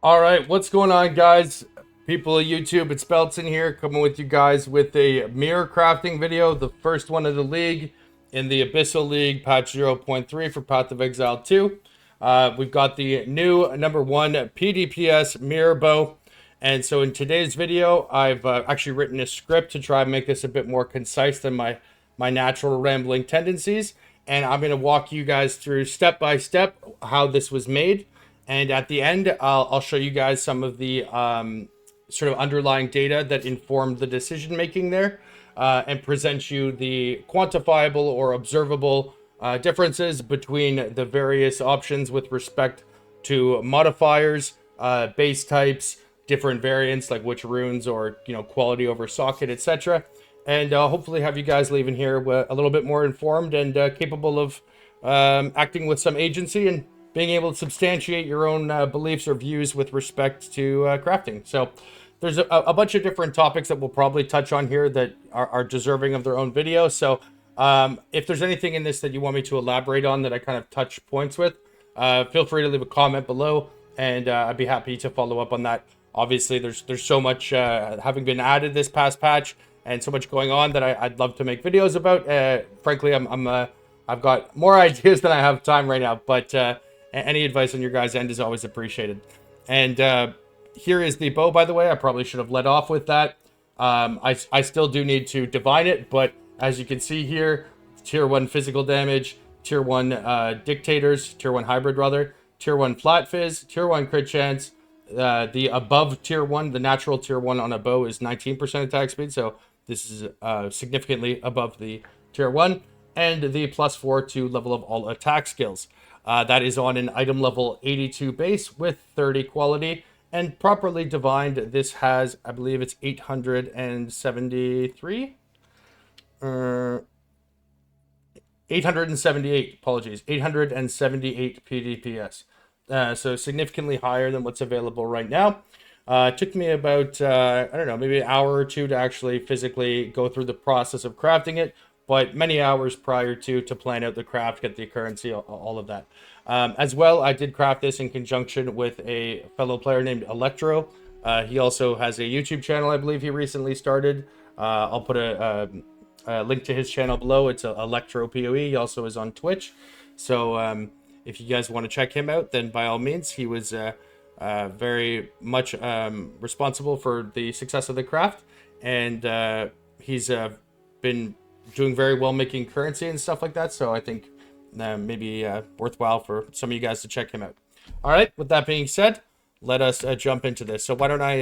All right, what's going on, guys? People of YouTube, it's Belton here, coming with you guys with a mirror crafting video, the first one of the league in the Abyssal League, patch 0.3 for Path of Exile 2. We've got the new number 1 pDPS mirror bow. And so in today's video, I've actually written a script to try and make this a bit more concise than my natural rambling tendencies. And I'm going to walk you guys through step by step how this was made. And at the end, I'll show you guys some of the sort of underlying data that informed the decision making there, and present you the quantifiable or observable differences between the various options with respect to modifiers, base types, different variants like which runes or quality over socket, etc. And hopefully have you guys leaving here a little bit more informed and capable of acting with some agency and being able to substantiate your own beliefs or views with respect to crafting. So there's a bunch of different topics that we'll probably touch on here that are deserving of their own video. So if there's anything in this that you want me to elaborate on that I kind of touch points with, feel free to leave a comment below, and I'd be happy to follow up on that. Obviously, there's so much having been added this past patch and so much going on that I'd love to make videos about. Frankly, I've got more ideas than I have time right now, but any advice on your guys' end is always appreciated. And here is the bow, by the way. I probably should have led off with that. I still do need to divine it, but as you can see here, tier 1 physical damage, tier 1 dictators, tier 1 hybrid rather, tier 1 flat fizz, tier 1 crit chance. The above tier 1, the natural tier 1 on a bow is 19% attack speed, so this is significantly above the tier 1. And the +4 to level of all attack skills. That is on an item level 82 base with 30 quality. And properly divined, this has, I believe it's 873? 878, apologies. 878 pDPS. So significantly higher than what's available right now. It took me about, I don't know, maybe an hour or two to actually physically go through the process of crafting it. But many hours prior to plan out the craft, get the currency, all of that. As well, I did craft this in conjunction with a fellow player named Electro. He also has a YouTube channel, I believe he recently started. I'll put a link to his channel below. It's Electro PoE. He also is on Twitch. So if you guys want to check him out, then by all means, he was very much responsible for the success of the craft. And he's been doing very well making currency and stuff like that, so I think maybe worthwhile for some of you guys to check him out. All right, with that being said, let us jump into this. So why don't I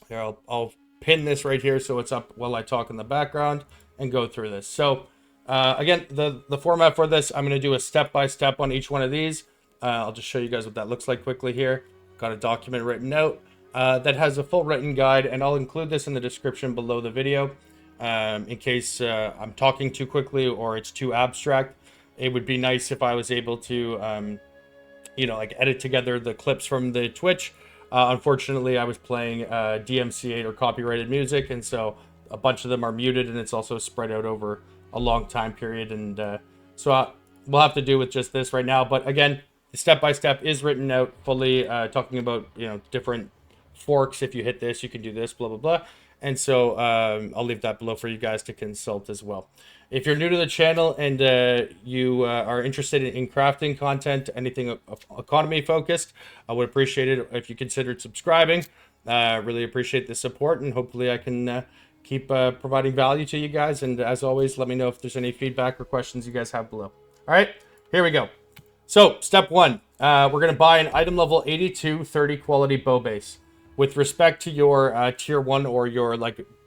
here, I'll pin this right here so it's up while I talk in the background and go through this. So again, the format for this, I'm going to do a step-by-step on each one of these. I'll just show you guys what that looks like quickly here. Got a document written out that has a full written guide, and I'll include this in the description below the video. In case I'm talking too quickly or it's too abstract. It would be nice if I was able to, like edit together the clips from the Twitch. Unfortunately, I was playing DMCA or copyrighted music, and so a bunch of them are muted, and it's also spread out over a long time period. And so we'll have to do with just this right now. But again, the step-by-step is written out fully, talking about, different forks. If you hit this, you can do this, blah, blah, blah. And so I'll leave that below for you guys to consult as well. If you're new to the channel and you are interested in crafting content, anything economy focused, I would appreciate it if you considered subscribing. Really appreciate the support, and hopefully I can keep providing value to you guys. And as always, let me know if there's any feedback or questions you guys have below. All right, here we go. So step 1, we're going to buy an item level 82 30 quality bow base. With respect to your tier 1 or your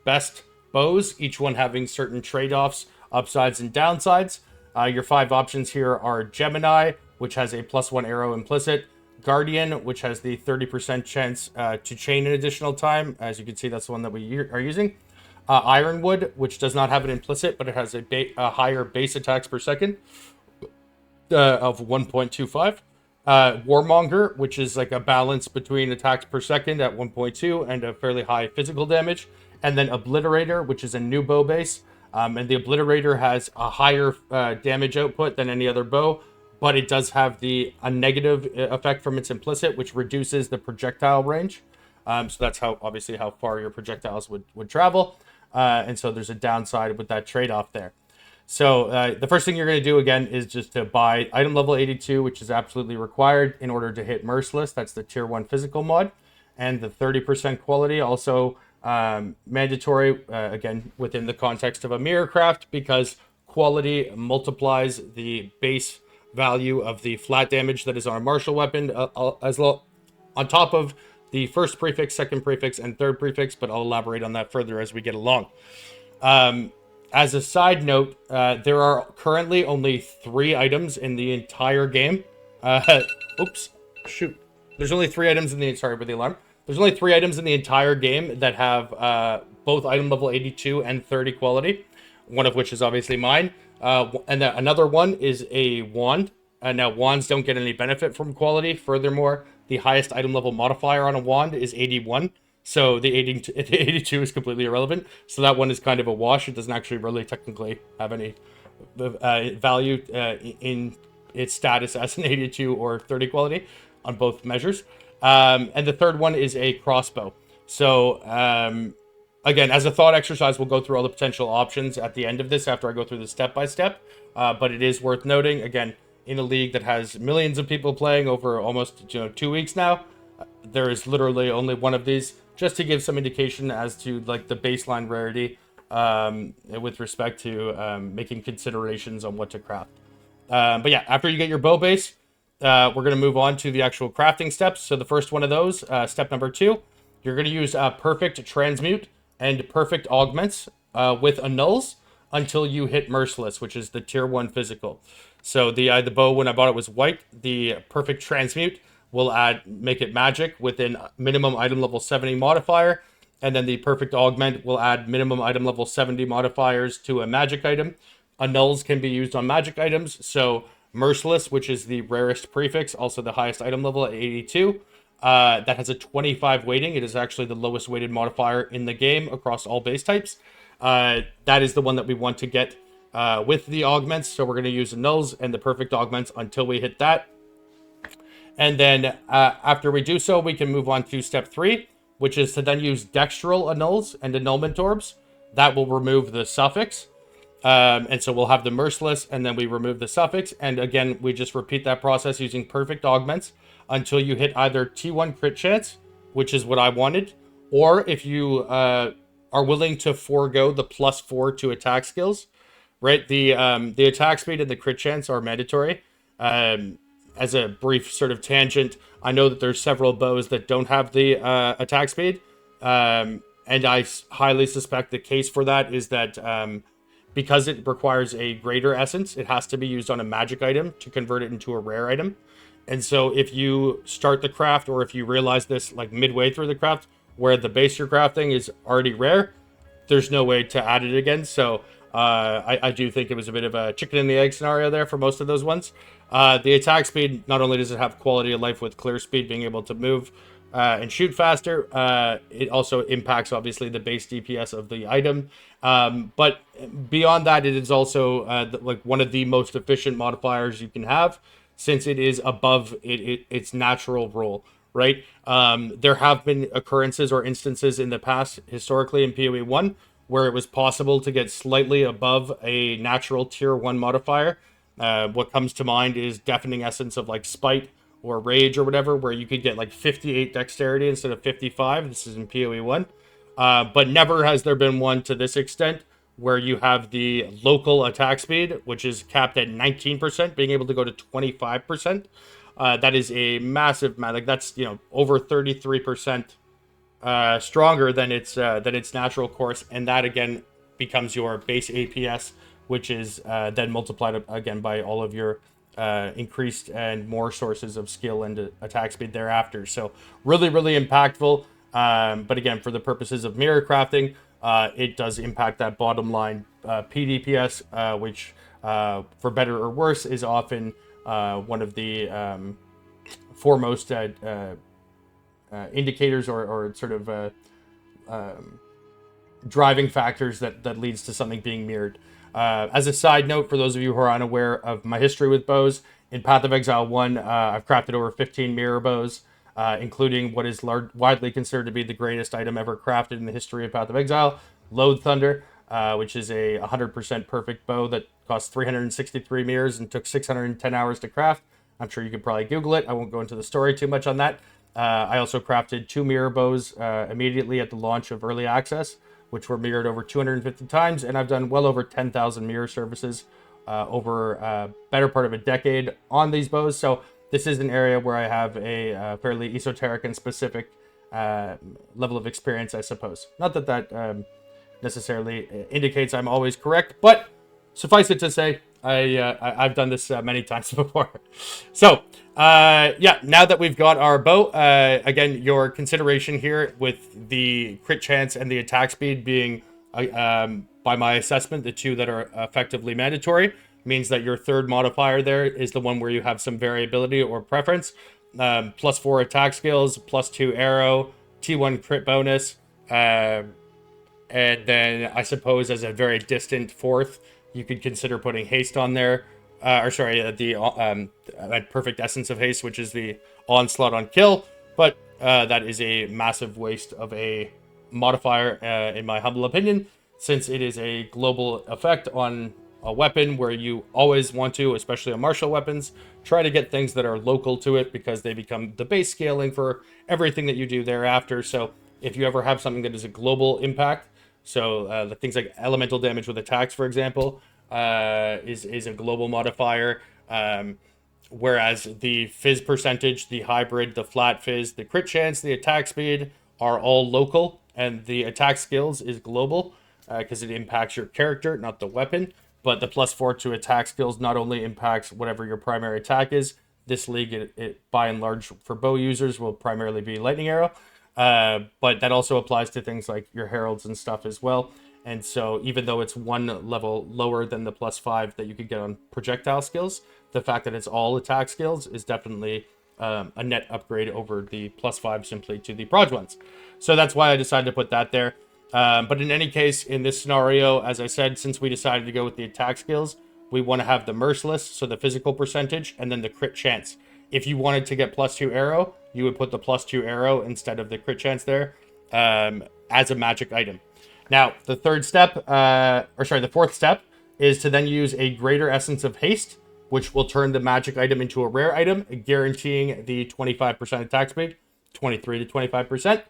best bows, each one having certain trade-offs, upsides and downsides. Your 5 options here are Gemini, which has a +1 arrow implicit, Guardian, which has the 30% chance to chain an additional time. As you can see, that's the one that we are using. Ironwood, which does not have an implicit, but it has a higher base attacks per second of 1.25. Warmonger, which is like a balance between attacks per second at 1.2 and a fairly high physical damage. And then Obliterator, which is a new bow base. And the Obliterator has a higher damage output than any other bow, but it does have a negative effect from its implicit, which reduces the projectile range. So that's obviously how far your projectiles would travel. And so there's a downside with that trade-off there. So the first thing you're going to do, again, is just to buy item level 82, which is absolutely required in order to hit Merciless. That's the tier 1 physical mod. And the 30% quality, also mandatory, again, within the context of a mirror craft, because quality multiplies the base value of the flat damage that is on a martial weapon, as well on top of the first prefix, second prefix, and third prefix, but I'll elaborate on that further as we get along. As a side note, there are currently only 3 items in the entire game. Oops, shoot. There's only 3 items in the, sorry for the alarm. There's only 3 items in the entire game that have both item level 82 and 30 quality, one of which is obviously mine. And another one is a wand. Now, wands don't get any benefit from quality. Furthermore, the highest item level modifier on a wand is 81. So the 82 is completely irrelevant. So that one is kind of a wash. It doesn't actually really technically have any value in its status as an 82 or 30 quality on both measures. And the third one is a crossbow. So again, as a thought exercise, we'll go through all the potential options at the end of this after I go through the step-by-step. But it is worth noting, again, in a league that has millions of people playing over almost 2 weeks now, there is literally only one of these, just to give some indication as to like the baseline rarity with respect to making considerations on what to craft. But yeah, after you get your bow base, we're going to move on to the actual crafting steps. So the first one of those, step number 2, you're going to use perfect transmute and perfect augments with annuls until you hit Merciless, which is the tier 1 physical. So the bow, when I bought it, was white. The perfect transmute will make it magic with a minimum item level 70 modifier. And then the perfect augment will add minimum item level 70 modifiers to a magic item. Annuls can be used on magic items. So Merciless, which is the rarest prefix, also the highest item level at 82. That has a 25 weighting. It is actually the lowest weighted modifier in the game across all base types. That is the one that we want to get with the augments. So we're going to use annuls and the perfect augments until we hit that. And then after we do so, we can move on to step 3, which is to then use dextral annuls and annulment orbs. That will remove the suffix. And so we'll have the Merciless, and then we remove the suffix. And again, we just repeat that process using perfect augments until you hit either T1 crit chance, which is what I wanted, or if you are willing to forego the +4 to attack skills, right? The attack speed and the crit chance are mandatory. As a brief sort of tangent, I know that there's several bows that don't have the attack speed, and I highly suspect the case for that is that because it requires a greater essence, it has to be used on a magic item to convert it into a rare item. And so if you start the craft, or if you realize this like midway through the craft, where the base you're crafting is already rare, there's no way to add it again. So I do think it was a bit of a chicken and the egg scenario there for most of those ones. The attack speed, not only does it have quality of life with clear speed, being able to move and shoot faster, it also impacts obviously the base DPS of the item. But beyond that, it is also like one of the most efficient modifiers you can have, since it is above its natural role, right? There have been occurrences or instances in the past, historically in PoE 1, where it was possible to get slightly above a natural tier 1 modifier. What comes to mind is Deafening Essence of like Spite or Rage or whatever, where you could get like 58 dexterity instead of 55. This is in PoE 1. But never has there been one to this extent, where you have the local attack speed, which is capped at 19%, being able to go to 25%. That is a massive, like that's, over 33% stronger than its natural course, and that again becomes your base APS, which is then multiplied again by all of your increased and more sources of skill and attack speed thereafter. So really, really impactful. But again, for the purposes of mirror crafting, it does impact that bottom line pDPS, which for better or worse is often one of the foremost indicators or sort of driving factors that leads to something being mirrored. As a side note, for those of you who are unaware of my history with bows, In Path of Exile 1, I've crafted over 15 mirror bows, including what is widely considered to be the greatest item ever crafted in the history of Path of Exile, Load Thunder, which is a 100% perfect bow that costs 363 mirrors and took 610 hours to craft. I'm sure you could probably Google it. I won't go into the story too much on that. I also crafted 2 mirror bows immediately at the launch of Early Access, which were mirrored over 250 times, and I've done well over 10,000 mirror services over a better part of a decade on these bows. So this is an area where I have a fairly esoteric and specific level of experience, I suppose. Not that that necessarily indicates I'm always correct, but suffice it to say, I've done this many times before. So, yeah, now that we've got our bow, again, your consideration here with the crit chance and the attack speed being, by my assessment, the two that are effectively mandatory, means that your third modifier there is the one where you have some variability or preference. +4 attack skills, +2 arrow, T1 crit bonus, and then I suppose as a very distant fourth, you could consider putting haste on there. The perfect essence of haste, which is the onslaught on kill. But that is a massive waste of a modifier, in my humble opinion, since it is a global effect on a weapon where you always want to, especially on martial weapons, try to get things that are local to it because they become the base scaling for everything that you do thereafter. So if you ever have something that is a global impact, so the things like elemental damage with attacks, for example, is a global modifier. Whereas the fizz percentage, the hybrid, the flat fizz, the crit chance, the attack speed are all local, and the attack skills is global because it impacts your character, not the weapon. But the +4 to attack skills not only impacts whatever your primary attack is. This league, it by and large for bow users will primarily be lightning arrow. But that also applies to things like your heralds and stuff as well. And so even though it's one level lower than the +5 that you could get on projectile skills, the fact that it's all attack skills is definitely a net upgrade over the +5 simply to the proj ones. So that's why I decided to put that there. But in any case, in this scenario, as I said, since we decided to go with the attack skills, we want to have the merciless, so the physical percentage, and then the crit chance. If you wanted to get +2 arrow, you would put the +2 arrow instead of the crit chance there as a magic item. Now, the fourth step is to then use a greater essence of haste, which will turn the magic item into a rare item, guaranteeing the 25% attack speed, 23 to 25%.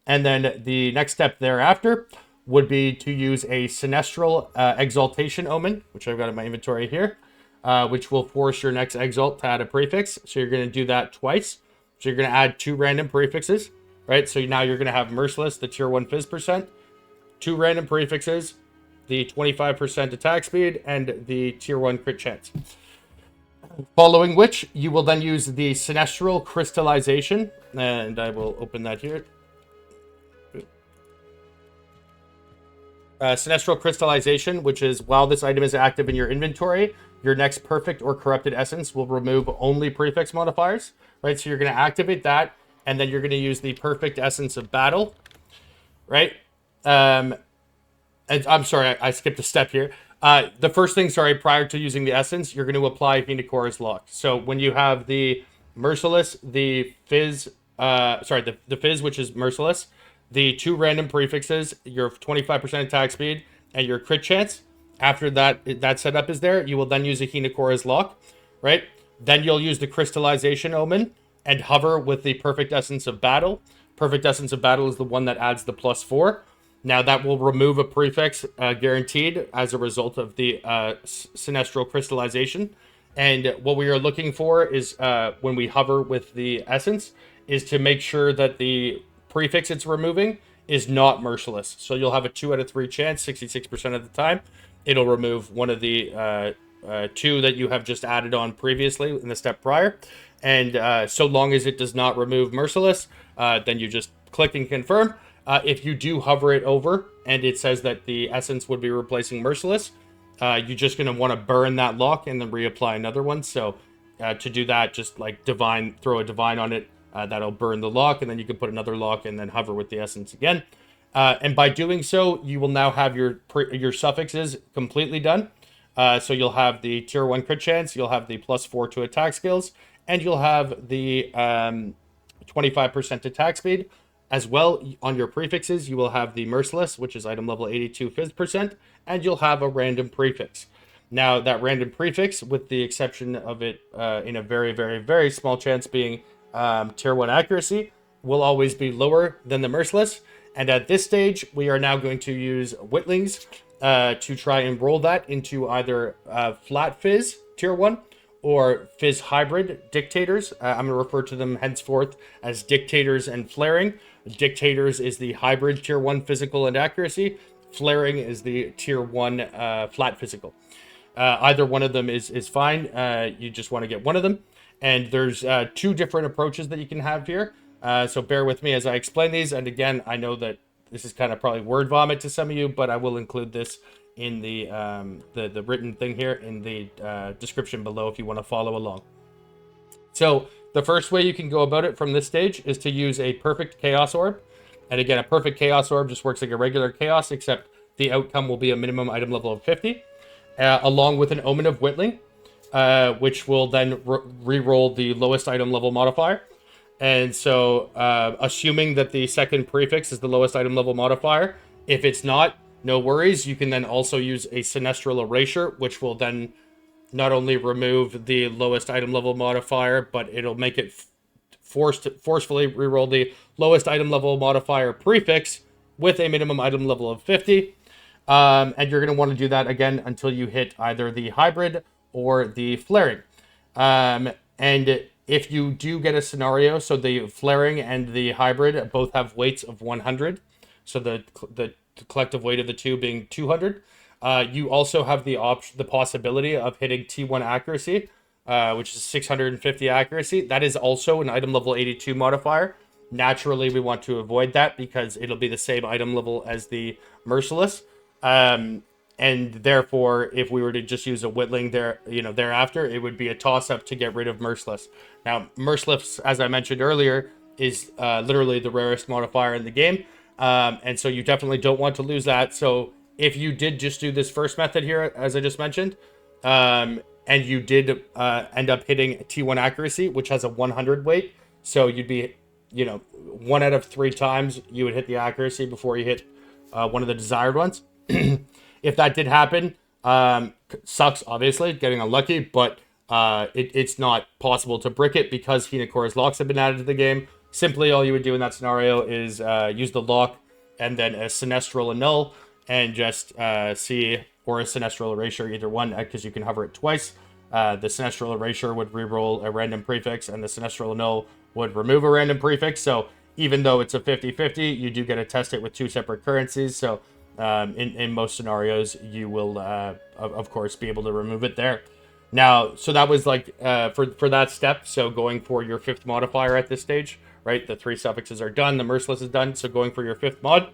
And then the next step thereafter would be to use a Sinestral Exaltation Omen, which I've got in my inventory here, which will force your next Exalt to add a prefix. So you're going to do that twice. So you're going to add 2 random prefixes, right? So now you're going to have Merciless, the tier 1 fizz percent, 2 random prefixes, the 25% attack speed, and the tier 1 crit chance. Following which, you will then use the Sinestral Crystallization, and I will open that here. Sinestral Crystallization, which is while this item is active in your inventory, your next perfect or corrupted essence will remove only prefix modifiers, right? So you're going to activate that, and then you're going to use the perfect essence of battle, right? And I'm sorry, I skipped a step here. The first thing, prior to using the essence, you're going to apply Hinakora's Lock. So when you have the Merciless, the Fizz, the Fizz, which is Merciless, the 2 random prefixes, your 25% attack speed, and your crit chance, after that setup is there, you will then use a Hinakora's Lock, right? Then you'll use the Crystallization Omen and hover with the Perfect Essence of Battle. Perfect Essence of Battle is the one that adds the +4. Now that will remove a prefix guaranteed as a result of the Sinestral Crystallization. And what we are looking for is when we hover with the essence is to make sure that the prefix it's removing is not Merciless. So you'll have a 2 out of 3 chance, 66% of the time. It'll remove one of the 2 that you have just added on previously in the step prior. And so long as it does not remove Merciless, then you just click and confirm. If you do hover it over and it says that the essence would be replacing Merciless, you're just going to want to burn that lock and then reapply another one. So to do that, just like throw a divine on it. That'll burn the lock, and then you can put another lock and then hover with the essence again. And by doing so, you will now have your suffixes completely done. So you'll have the tier 1 crit chance, you'll have the +4 to attack skills, and you'll have the 25% attack speed. As well, on your prefixes, you will have the Merciless, which is item level 82 Phys%, and you'll have a random prefix. Now, that random prefix, with the exception of it in a very, very, very small chance being tier 1 accuracy, will always be lower than the Merciless. And at this stage, we are now going to use Witlings to try and roll that into either Flat Fizz tier 1 or Fizz Hybrid Dictators. I'm going to refer to them henceforth as Dictators and Flaring. Dictators is the hybrid tier 1 physical and accuracy. Flaring is the tier 1 flat physical. Either one of them is fine. You just want to get one of them. And there's 2 different approaches that you can have here. So bear with me as I explain these. And again, I know that this is kind of probably word vomit to some of you, but I will include this in the written thing here in the description below if you want to follow along. So the first way you can go about it from this stage is to use a perfect chaos orb. And again, a perfect chaos orb just works like a regular chaos, except the outcome will be a minimum item level of 50, along with an Omen of Whittling, which will then re-roll the lowest item level modifier. And so, assuming that the second prefix is the lowest item level modifier, if it's not, no worries. You can then also use a Sinestral Erasure, which will then not only remove the lowest item level modifier, but it'll make it forcefully reroll the lowest item level modifier prefix with a minimum item level of 50. And you're going to want to do that again until you hit either the hybrid or the flaring. And if you do get a scenario, so the flaring and the hybrid both have weights of 100, so the collective weight of the two being 200. You also have the possibility of hitting T1 accuracy, which is 650 accuracy. That is also an item level 82 modifier. Naturally, we want to avoid that because it'll be the same item level as the Merciless. And therefore, if we were to just use a Whittling thereafter, it would be a toss-up to get rid of Merciless. Now, Merciless, as I mentioned earlier, is literally the rarest modifier in the game. And so you definitely don't want to lose that. So if you did just do this first method here, as I just mentioned, and you did end up hitting T1 accuracy, which has a 100 weight, so you'd be, 1 out of 3 times you would hit the accuracy before you hit one of the desired ones. If that did happen, sucks, obviously, getting unlucky, but it's not possible to brick it because Hinakora's locks have been added to the game. Simply, all you would do in that scenario is use the lock and then a Sinestral Annul and just see, or a Sinestral Erasure, either one, because you can hover it twice. The Sinestral Erasure would reroll a random prefix, and the Sinestral Annul would remove a random prefix. So even though it's a 50-50, you do get to test it with 2 separate currencies. So in most scenarios, you will, of course, be able to remove it there. Now, so that was like for that step. So going for your 5th modifier at this stage, right? The 3 suffixes are done. The Merciless is done. So going for your 5th mod,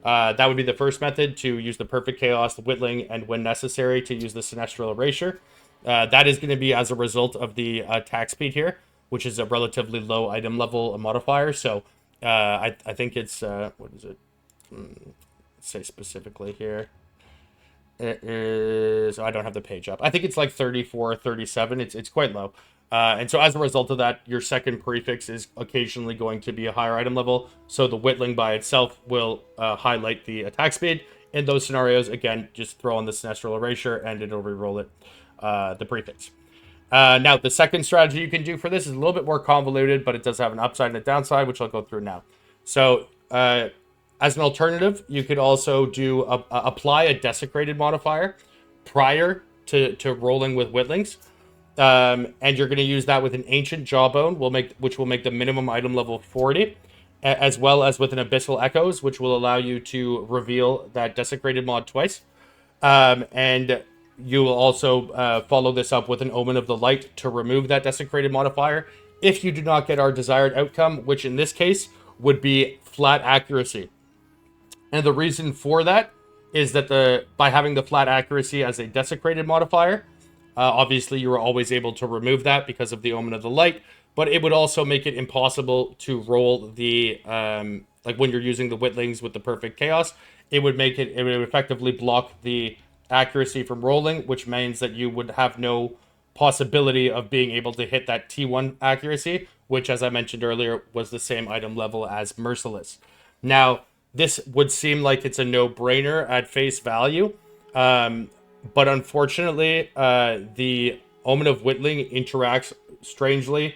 that would be the first method, to use the Perfect Chaos, the Whittling, and when necessary, to use the Sinestral Erasure. That is going to be as a result of the attack speed here, which is a relatively low item level modifier. So I think it's, what is it? Let's say specifically here. It is, I don't have the page up. I think it's like 34, 37. It's quite low. And so as a result of that, your second prefix is occasionally going to be a higher item level. So the Whittling by itself will highlight the attack speed. In those scenarios, again, just throw on the Sinestral Erasure and it'll reroll it, the prefix. Now, the second strategy you can do for this is a little bit more convoluted, but it does have an upside and a downside, which I'll go through now. So as an alternative, you could also do apply a desecrated modifier prior to rolling with Whittlings. And you're going to use that with an Ancient Jawbone, which will make the minimum item level 40, as well as with an Abyssal Echoes, which will allow you to reveal that desecrated mod twice. And you will also follow this up with an Omen of the Light to remove that desecrated modifier if you do not get our desired outcome, which in this case would be flat accuracy. And the reason for that is that by having the flat accuracy as a desecrated modifier, obviously you are always able to remove that because of the Omen of the Light, but it would also make it impossible to roll the, like when you're using the Whittlings with the Perfect Chaos, it would effectively block the accuracy from rolling, which means that you would have no possibility of being able to hit that T1 accuracy, which, as I mentioned earlier, was the same item level as Merciless. Now, this would seem like it's a no-brainer at face value, but unfortunately, the Omen of Whittling interacts strangely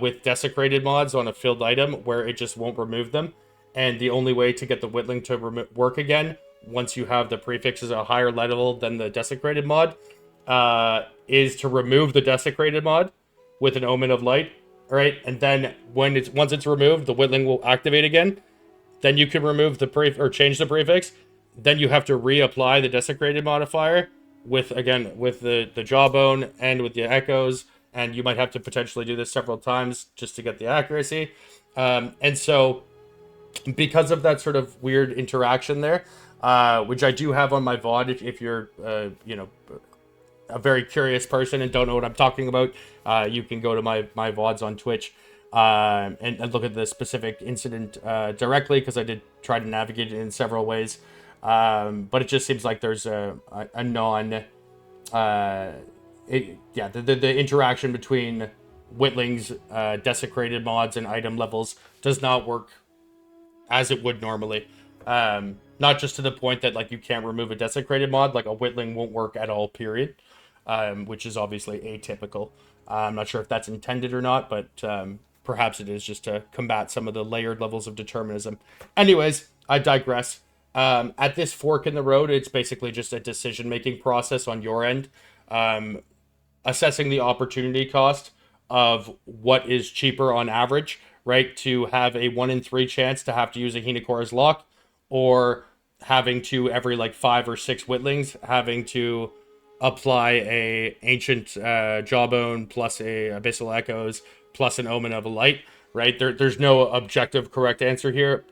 with desecrated mods on a filled item where it just won't remove them. And the only way to get the Whittling to work again, once you have the prefixes at a higher level than the desecrated mod, is to remove the desecrated mod with an Omen of Light, right? And then once it's removed, the Whittling will activate again. Then you can remove the or change the prefix. Then you have to reapply the desecrated modifier with the jawbone and with the echoes, and you might have to potentially do this several times just to get the accuracy. And so, because of that sort of weird interaction there, which I do have on my VOD, if you're a very curious person and don't know what I'm talking about, you can go to my VODs on Twitch and look at the specific incident directly, because I did try to navigate it in several ways. But it just seems like there's the interaction between Whittling's desecrated mods and item levels does not work as it would normally. Not just to the point that like you can't remove a desecrated mod, like a Whittling won't work at all, period. Which is obviously atypical. I'm not sure if that's intended or not, but perhaps it is, just to combat some of the layered levels of determinism. Anyways, I digress. At this fork in the road, it's basically just a decision-making process on your end, assessing the opportunity cost of what is cheaper on average, right? To have a 1 in 3 chance to have to use a Hinakora's Lock, or having to, every like 5 or 6 Whittlings, having to apply a Ancient Jawbone plus a Abyssal Echoes plus an Omen of a Light, right? There's no objective correct answer here,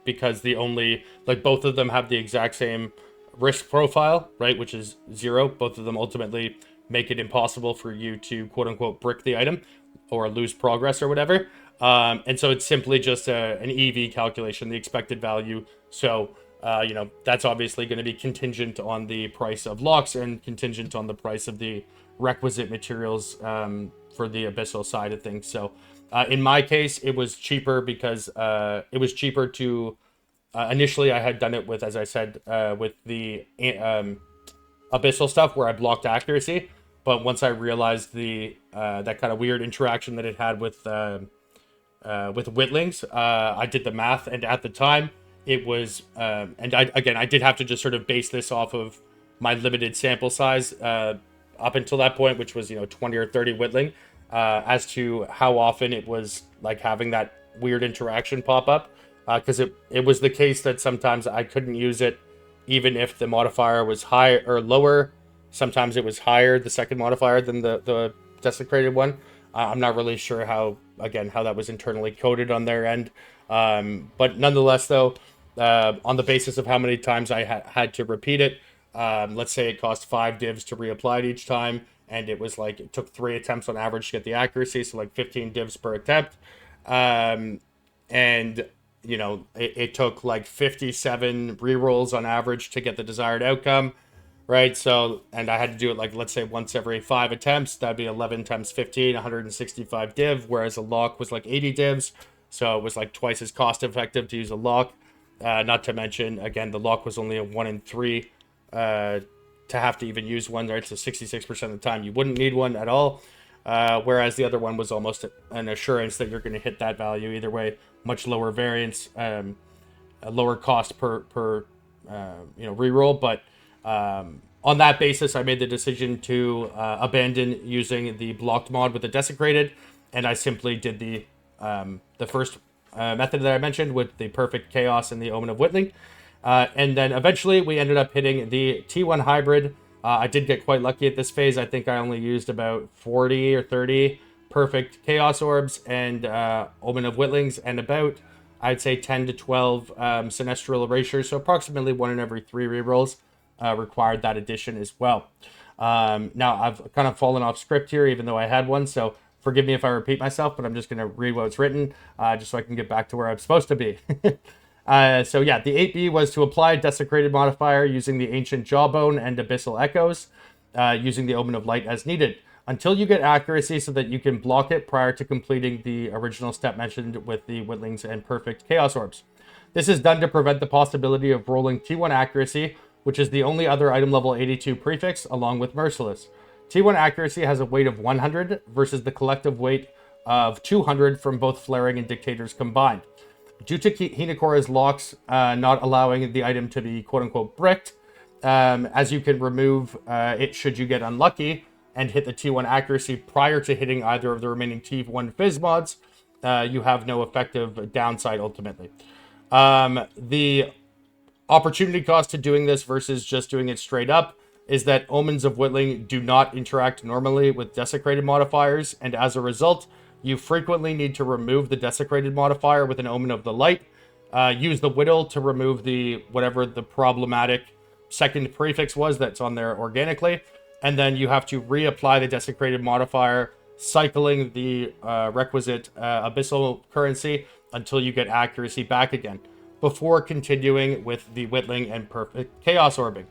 because both of them have the exact same risk profile, right? Which is 0. Both of them ultimately make it impossible for you to quote unquote brick the item or lose progress or whatever. And so it's simply just an EV calculation, the expected value. So that's obviously going to be contingent on the price of locks and contingent on the price of the requisite materials for the Abyssal side of things. So in my case, it was cheaper because it was cheaper to... initially, I had done it with, as I said, with the Abyssal stuff where I blocked accuracy. But once I realized that kind of weird interaction that it had with Whittlings, I did the math, and at the time, it was, and I did have to just sort of base this off of my limited sample size up until that point, which was 20 or 30 Whittling, as to how often it was like having that weird interaction pop up, because it was the case that sometimes I couldn't use it even if the modifier was higher or lower. Sometimes it was higher, the second modifier, than the desecrated one. I'm not really sure how that was internally coded on their end. But nonetheless, though, on the basis of how many times I had to repeat it, let's say it cost 5 divs to reapply it each time, and it was like it took 3 attempts on average to get the accuracy, so like 15 divs per attempt. And it took like 57 rerolls on average to get the desired outcome. Right, so, and I had to do it, like, let's say once every 5 attempts. That'd be 11 times 15, 165 div, whereas a lock was like 80 divs, so it was like twice as cost effective to use a lock. Not to mention, again, the lock was only a 1 in 3 to have to even use one, right? So 66% of the time you wouldn't need one at all, whereas the other one was almost an assurance that you're going to hit that value either way. Much lower variance, a lower cost per reroll, but on that basis, I made the decision to abandon using the blocked mod with the desecrated, and I simply did the first method that I mentioned with the perfect chaos and the Omen of Whittling. And then eventually we ended up hitting the T1 hybrid. I did get quite lucky at this phase. I think I only used about 40 or 30 perfect chaos orbs and Omen of Whittlings, and about, I'd say, 10 to 12 Sinestral erasures, so approximately 1 in every 3 rerolls. Required that addition as well. Now, I've kind of fallen off script here, even though I had one, so forgive me if I repeat myself, but I'm just going to read what's written, just so I can get back to where I'm supposed to be. So yeah, the 8B was to apply a desecrated modifier using the ancient jawbone and abyssal echoes, using the omen of light as needed, until you get accuracy so that you can block it prior to completing the original step mentioned with the Witlings and perfect chaos orbs. This is done to prevent the possibility of rolling T1 accuracy, which is the only other item level 82 prefix, along with Merciless. T1 accuracy has a weight of 100 versus the collective weight of 200 from both Flaring and Dictators combined. Due to Hinakora's locks not allowing the item to be quote-unquote bricked, as you can remove it should you get unlucky and hit the T1 accuracy prior to hitting either of the remaining T1 Fizz mods, you have no effective downside ultimately. The opportunity cost to doing this versus just doing it straight up is that Omens of Whittling do not interact normally with desecrated modifiers, and as a result, you frequently need to remove the desecrated modifier with an Omen of the Light. Use the Whittle to remove the whatever the problematic second prefix was that's on there organically, and then you have to reapply the desecrated modifier, cycling the requisite abyssal currency until you get accuracy back again, before continuing with the Whittling and perfect chaos orbing.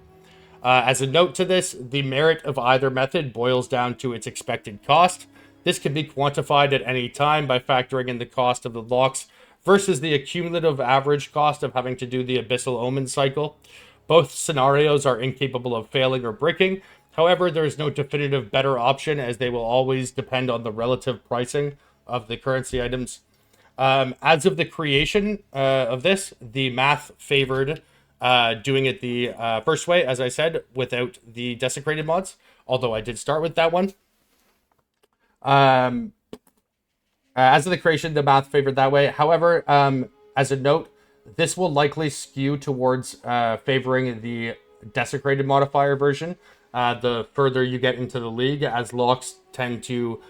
As a note to this, the merit of either method boils down to its expected cost. This can be quantified at any time by factoring in the cost of the locks versus the accumulative average cost of having to do the abyssal omen cycle. Both scenarios are incapable of failing or breaking. However, there is no definitive better option, as they will always depend on the relative pricing of the currency items. As of the creation of this, the math favored doing it the first way, as I said, without the desecrated mods, although I did start with that one. As of the creation, the math favored that way. However, as a note, this will likely skew towards favoring the desecrated modifier version the further you get into the league, as locks tend to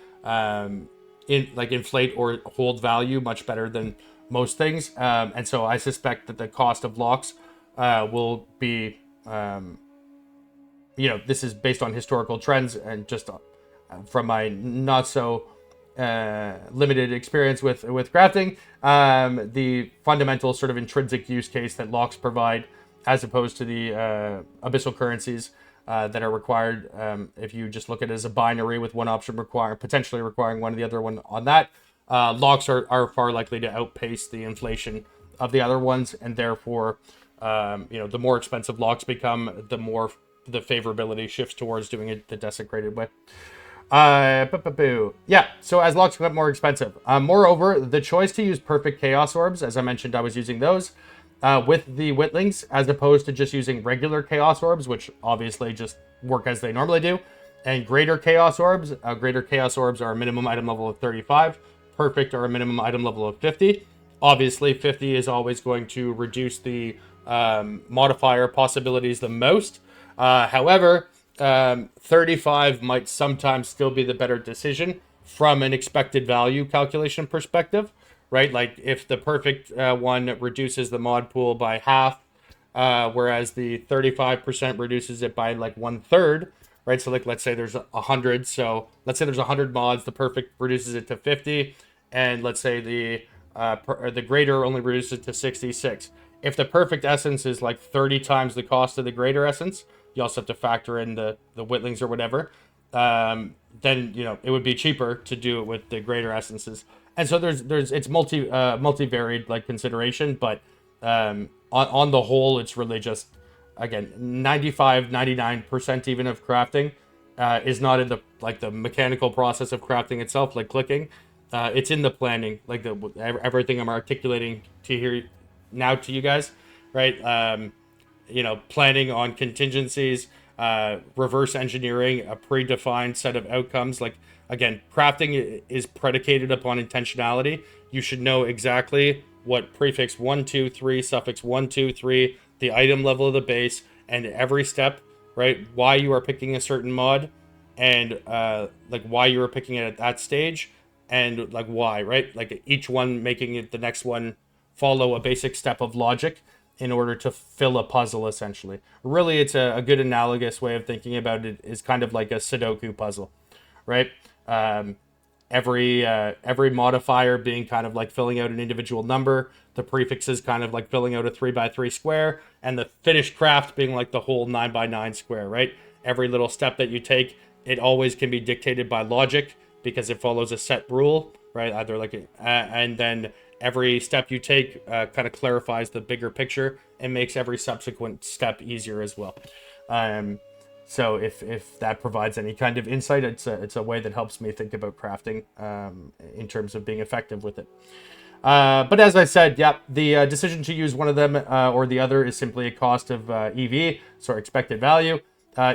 inflate or hold value much better than most things. And so I suspect that the cost of locks will be, this is based on historical trends and just from my not so limited experience with crafting, the fundamental sort of intrinsic use case that locks provide, as opposed to the abyssal currencies that are required. If you just look at it as a binary with one option potentially requiring one of the other one on that, locks are far likely to outpace the inflation of the other ones, and therefore, the more expensive locks become, the more the favorability shifts towards doing it the desecrated way. Yeah, so as locks get more expensive. Moreover, the choice to use perfect chaos orbs, as I mentioned, I was using those with the Whittlings, as opposed to just using regular chaos orbs, which obviously just work as they normally do, and greater chaos orbs. Greater chaos orbs are a minimum item level of 35. Perfect are a minimum item level of 50. Obviously, 50 is always going to reduce the modifier possibilities the most. However, 35 might sometimes still be the better decision from an expected value calculation perspective, right? Like if the perfect one reduces the mod pool by half, whereas the 35% reduces it by like 1/3, right? So like, let's say there's 100. So let's say there's 100 mods, the perfect reduces it to 50. And let's say the greater only reduces it to 66. If the perfect essence is like 30 times the cost of the greater essence, you also have to factor in the Whittlings or whatever. Then it would be cheaper to do it with the greater essences. And so it's multi-varied like consideration, but on the whole, it's really just, again, 99% even of crafting is not in the mechanical process of crafting itself, like clicking. It's in the planning, like everything I'm articulating to here now to you guys, right? Planning on contingencies, reverse engineering a predefined set of outcomes. Like, again, crafting is predicated upon intentionality. You should know exactly what prefix 1, 2, 3, suffix 1, 2, 3, the item level of the base, and every step, right? Why you are picking a certain mod, and why you are picking it at that stage, and like why, right? Like each one making it the next one follow a basic step of logic in order to fill a puzzle, essentially. Really, it's a good analogous way of thinking about it is kind of like a Sudoku puzzle, right? every modifier being kind of like filling out an individual number, the prefixes kind of like filling out a 3x3 square, and the finished craft being like the whole 9x9 square, right? Every little step that you take, it always can be dictated by logic because it follows a set rule, right? Either like, and then every step you take kind of clarifies the bigger picture and makes every subsequent step easier as well. So if that provides any kind of insight, it's a way that helps me think about crafting in terms of being effective with it. But as I said, yeah, the decision to use one of them or the other is simply a cost of EV, so expected value.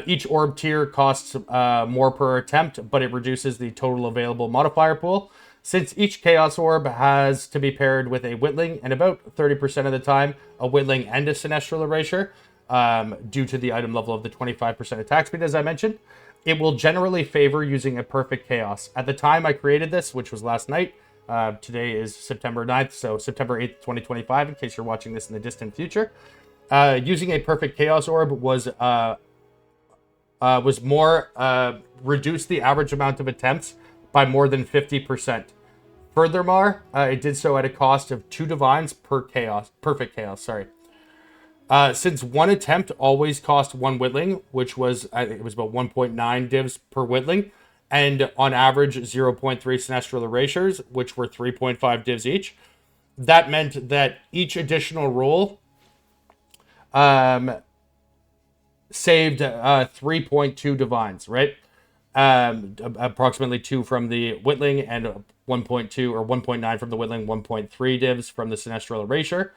Each orb tier costs more per attempt, but it reduces the total available modifier pool. Since each Chaos Orb has to be paired with a Whittling, and about 30% of the time, a Whittling and a Sinestral Erasure, due to the item level of the 25% attack speed, as I mentioned, it will generally favor using a Perfect Chaos. At the time I created this, which was last night, today is September 9th, so September 8th, 2025, in case you're watching this in the distant future, using a Perfect Chaos Orb was more, reduced the average amount of attempts by more than 50%. Furthermore, it did so at a cost of 2 divines per perfect chaos, sorry. Since one attempt always cost 1 Whittling, which was, I think it was about 1.9 divs per Whittling, and on average 0.3 Sinestral Erasures, which were 3.5 divs each, that meant that each additional roll saved 3.2 divines, right? Approximately 2 from the Whittling and 1.2 or 1.9 from the Whittling, 1.3 divs from the Sinestral Erasure,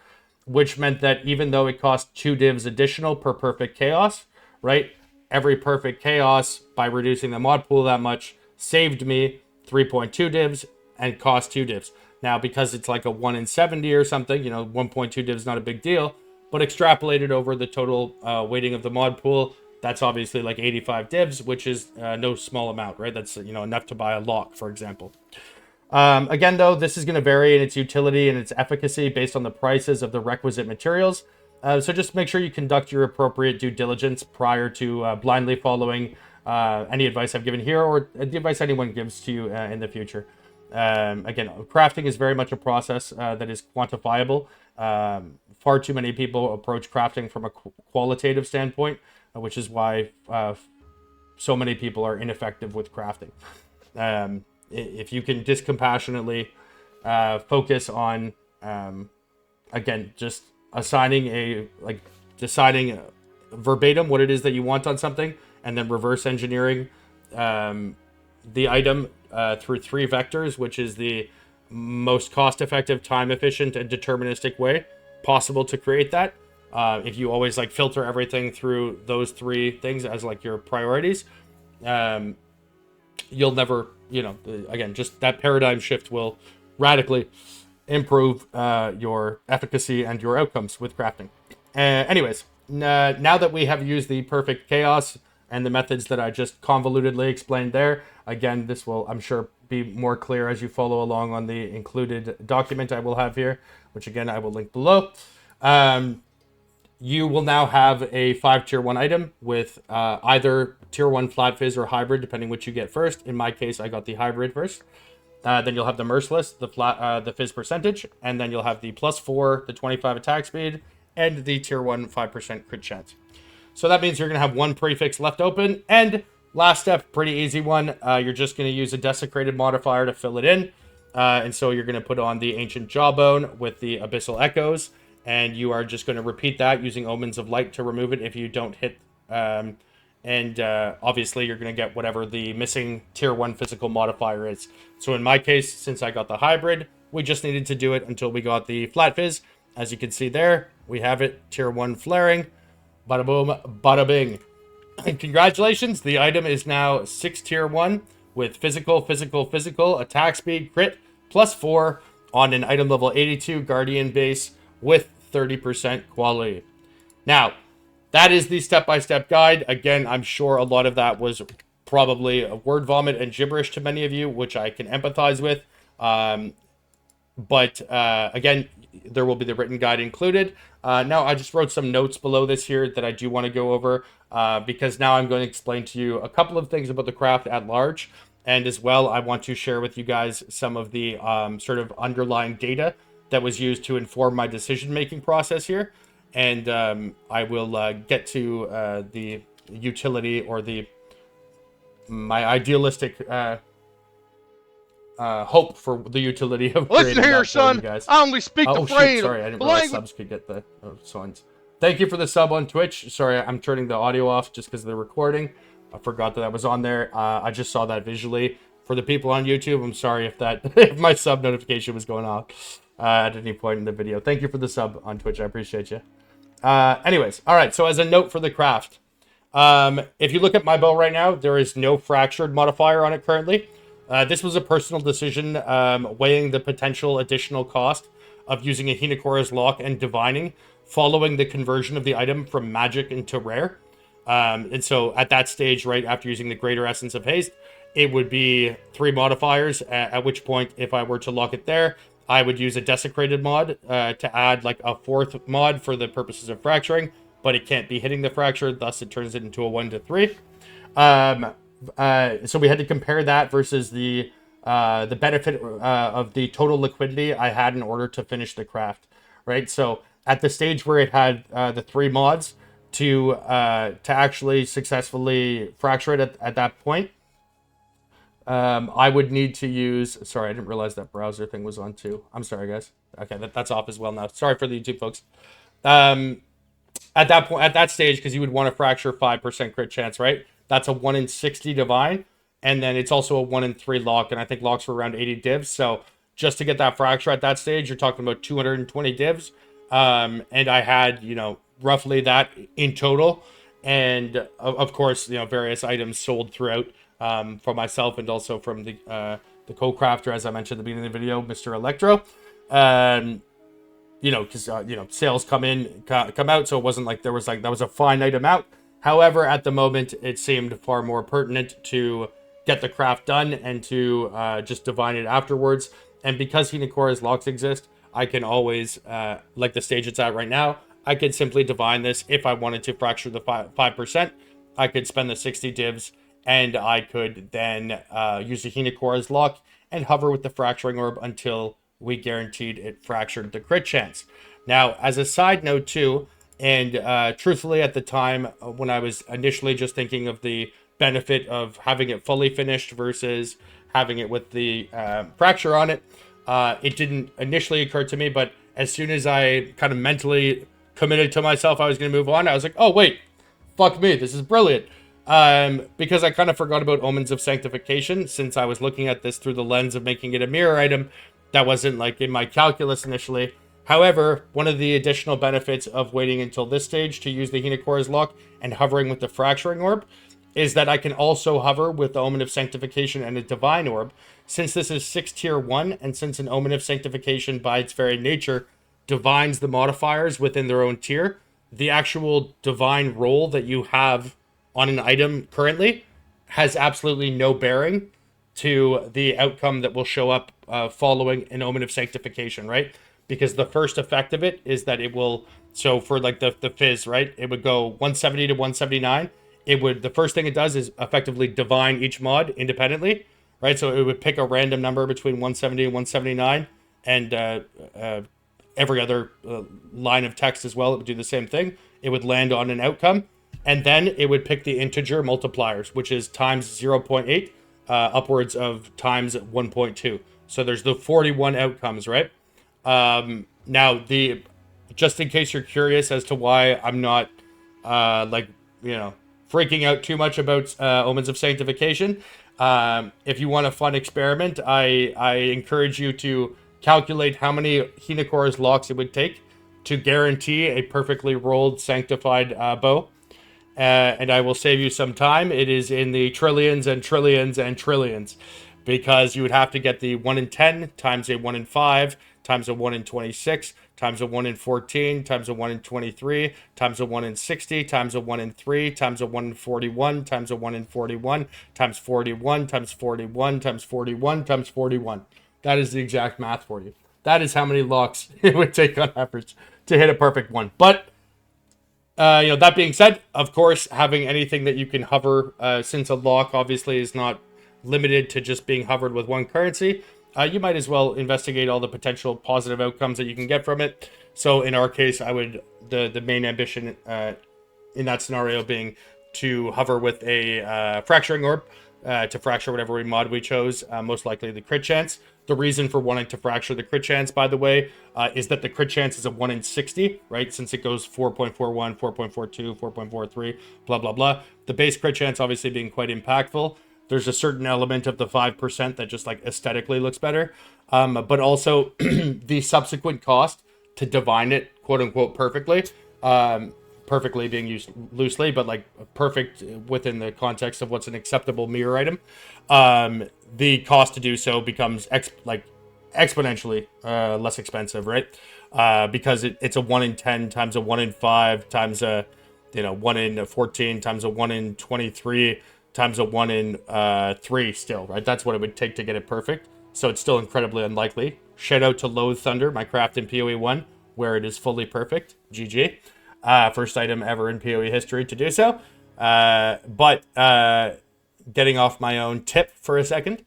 which meant that even though it cost 2 divs additional per perfect chaos, right? Every perfect chaos, by reducing the mod pool that much, saved me 3.2 divs and cost 2 divs. Now, because it's like a 1 in 70 or something, 1.2 divs not a big deal, but extrapolated over the total weighting of the mod pool, that's obviously like 85 divs, which is no small amount, right? That's, enough to buy a lock, for example. Again, though, this is going to vary in its utility and its efficacy based on the prices of the requisite materials. So just make sure you conduct your appropriate due diligence prior to blindly following any advice I've given here or the advice anyone gives to you in the future. Again, crafting is very much a process that is quantifiable. Far too many people approach crafting from a qualitative standpoint, which is why so many people are ineffective with crafting. If you can discompassionately focus on, again, just deciding verbatim what it is that you want on something, and then reverse engineering the item through 3 vectors, which is the most cost-effective, time-efficient, and deterministic way possible to create that. If you always filter everything through those 3 things as your priorities, you'll never, again, just that paradigm shift will radically improve your efficacy and your outcomes with crafting. Anyways, now that we have used the perfect chaos and the methods that I just convolutedly explained there, again, this will, I'm sure, be more clear as you follow along on the included document I will have here, which again, I will link below. You will now have a 5 tier 1 item with either tier 1 flat fizz or hybrid, depending which you get first. In my case, I got the hybrid first. Then you'll have the merciless, the fizz percentage, and then you'll have the +4, the 25 attack speed, and the tier 1 5% crit chance. So that means you're going to have 1 prefix left open. And last step, pretty easy one. You're just going to use a desecrated modifier to fill it in. And so you're going to put on the ancient jawbone with the abyssal echoes. And you are just going to repeat that using omens of light to remove it if you don't hit. Obviously, you're going to get whatever the missing tier 1 physical modifier is. So in my case, since I got the hybrid, we just needed to do it until we got the flat fizz. As you can see there, we have it, tier 1 flaring. Bada boom, bada bing. And congratulations, the item is now 6 tier 1 with physical, attack speed, crit, +4 on an item level 82 guardian base with 30% quality. Now, that is the step-by-step guide. Again, I'm sure a lot of that was probably a word vomit and gibberish to many of you, which I can empathize with. But again, there will be the written guide included. Now, I just wrote some notes below this here that I do want to go over because now I'm going to explain to you a couple of things about the craft at large. And as well, I want to share with you guys some of the sort of underlying data that was used to inform my decision-making process here. And I will get to the utility or my idealistic hope for the utility of Listen creating here, that for you son. guys. I only speak the Oh phrase. shit, sorry, I didn't realize subs could get the signs. Thank you for the sub on Twitch. Sorry, I'm turning the audio off just because of the recording. I forgot that was on there. I just saw that visually. For the people on YouTube, I'm sorry if that if my sub notification was going off at any point in the video. Thank you for the sub on Twitch. I appreciate you. Anyways, all right. So as a note for the craft, if you look at my bow right now, there is no fractured modifier on it currently. This was a personal decision, weighing the potential additional cost of using a Hinokora's lock and divining following the conversion of the item from magic into rare. And so at that stage, right after using the greater essence of haste, it would be 3 modifiers, at which point, if I were to lock it there, I would use a desecrated mod to add like a 4th mod for the purposes of fracturing, but it can't be hitting the fracture, thus it turns it into a 1 to 3. So we had to compare that versus the benefit of the total liquidity I had in order to finish the craft, right? So at the stage where it had the 3 mods to actually successfully fracture it at that point, I would need to use... Sorry, I didn't realize that browser thing was on too. I'm sorry, guys. Okay, that's off as well now. Sorry for the YouTube folks. At that point, at that stage, because you would want to fracture 5% crit chance, right? That's a 1 in 60 divine, and then it's also a 1 in 3 lock, and I think locks were around 80 divs. So just to get that fracture at that stage, you're talking about 220 divs. And I had, roughly that in total. And of course, various items sold throughout for myself and also from the co-crafter, as I mentioned at the beginning of the video, Mr. Electro. Because sales come out, so it wasn't like that was a finite amount. However, at the moment, it seemed far more pertinent to get the craft done and to just divine it afterwards. And because Hinokora's locks exist, I can always, like the stage it's at right now, I could simply divine this. If I wanted to fracture the 5%, I could spend the 60 divs, and I could then use the Hinokora's lock and hover with the fracturing orb until we guaranteed it fractured the crit chance. Now, as a side note too, and truthfully at the time when I was initially just thinking of the benefit of having it fully finished versus having it with the fracture on it, it didn't initially occur to me, but as soon as I kind of mentally committed to myself I was going to move on, I was like, oh wait, fuck me, this is brilliant. Because I kind of forgot about Omens of Sanctification, since I was looking at this through the lens of making it a mirror item. That wasn't like in my calculus initially. However, one of the additional benefits of waiting until this stage to use the Hinokora's lock and hovering with the fracturing orb is that I can also hover with the Omen of Sanctification and a Divine Orb. Since this is 6 tier 1, and since an Omen of Sanctification by its very nature divines the modifiers within their own tier, the actual divine roll that you have on an item currently has absolutely no bearing to the outcome that will show up following an Omen of Sanctification, right? Because the first effect of it is that it will, so for like the fizz, right? It would go 170 to 179. The first thing it does is effectively divine each mod independently, right? So it would pick a random number between 170 and 179, and every other line of text as well, it would do the same thing. It would land on an outcome, and then it would pick the integer multipliers, which is times 0.8, upwards of times 1.2. So there's the 41 outcomes, right? Now, just in case you're curious as to why I'm not, freaking out too much about Omens of Sanctification, if you want a fun experiment, I encourage you to calculate how many Hinokora's locks it would take to guarantee a perfectly rolled sanctified bow. And I will save you some time. It is in the trillions and trillions and trillions, because you would have to get the 1 in 10 times a 1 in 5 times a 1 in 26 times a 1 in 14 times a 1 in 23 times a 1 in 60 times a 1 in 3 times a 1 in 41 times a 1 in 41 times 41 times 41 times 41 times 41. That is the exact math for you. That is how many locks it would take on average to hit a perfect one. But that being said, of course, having anything that you can hover, since a lock obviously is not limited to just being hovered with one currency, you might as well investigate all the potential positive outcomes that you can get from it. So in our case, I would the main ambition in that scenario being to hover with a fracturing orb to fracture whatever mod we chose, most likely the crit chance. The reason for wanting to fracture the crit chance, by the way, is that the crit chance is a 1 in 60, right? Since it goes 4.41, 4.42, 4.43, blah, blah, blah. The base crit chance obviously being quite impactful. There's a certain element of the 5% that just like aesthetically looks better. But also the subsequent cost to divine it, quote unquote, perfectly. Perfectly being used loosely, but like perfect within the context of what's an acceptable mirror item. The cost to do so becomes exponentially less expensive, right? Because it's a 1 in 10 times a 1 in 5 times a 1 in 14 times a 1 in 23 times a 1 in 3 still, right? That's what it would take to get it perfect. So it's still incredibly unlikely. Shout out to Loathe Thunder, my craft in PoE 1, where it is fully perfect. GG. First item ever in PoE history to do so. But getting off my own tip for a second.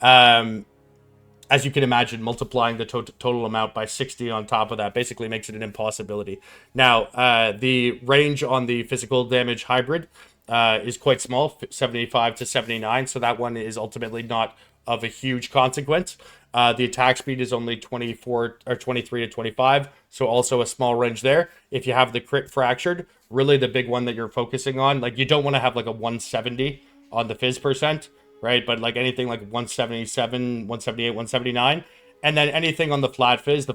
As you can imagine, multiplying the total amount by 60 on top of that basically makes it an impossibility. Now, the range on the physical damage hybrid is quite small, 75 to 79, so that one is ultimately not of a huge consequence. The attack speed is only 24 or 23 to 25, so also a small range there. If you have the crit fractured, really the big one that you're focusing on, like you don't want to have like a 170 on the fizz percent, right? But like anything like 177, 178, 179, and then anything on the flat fizz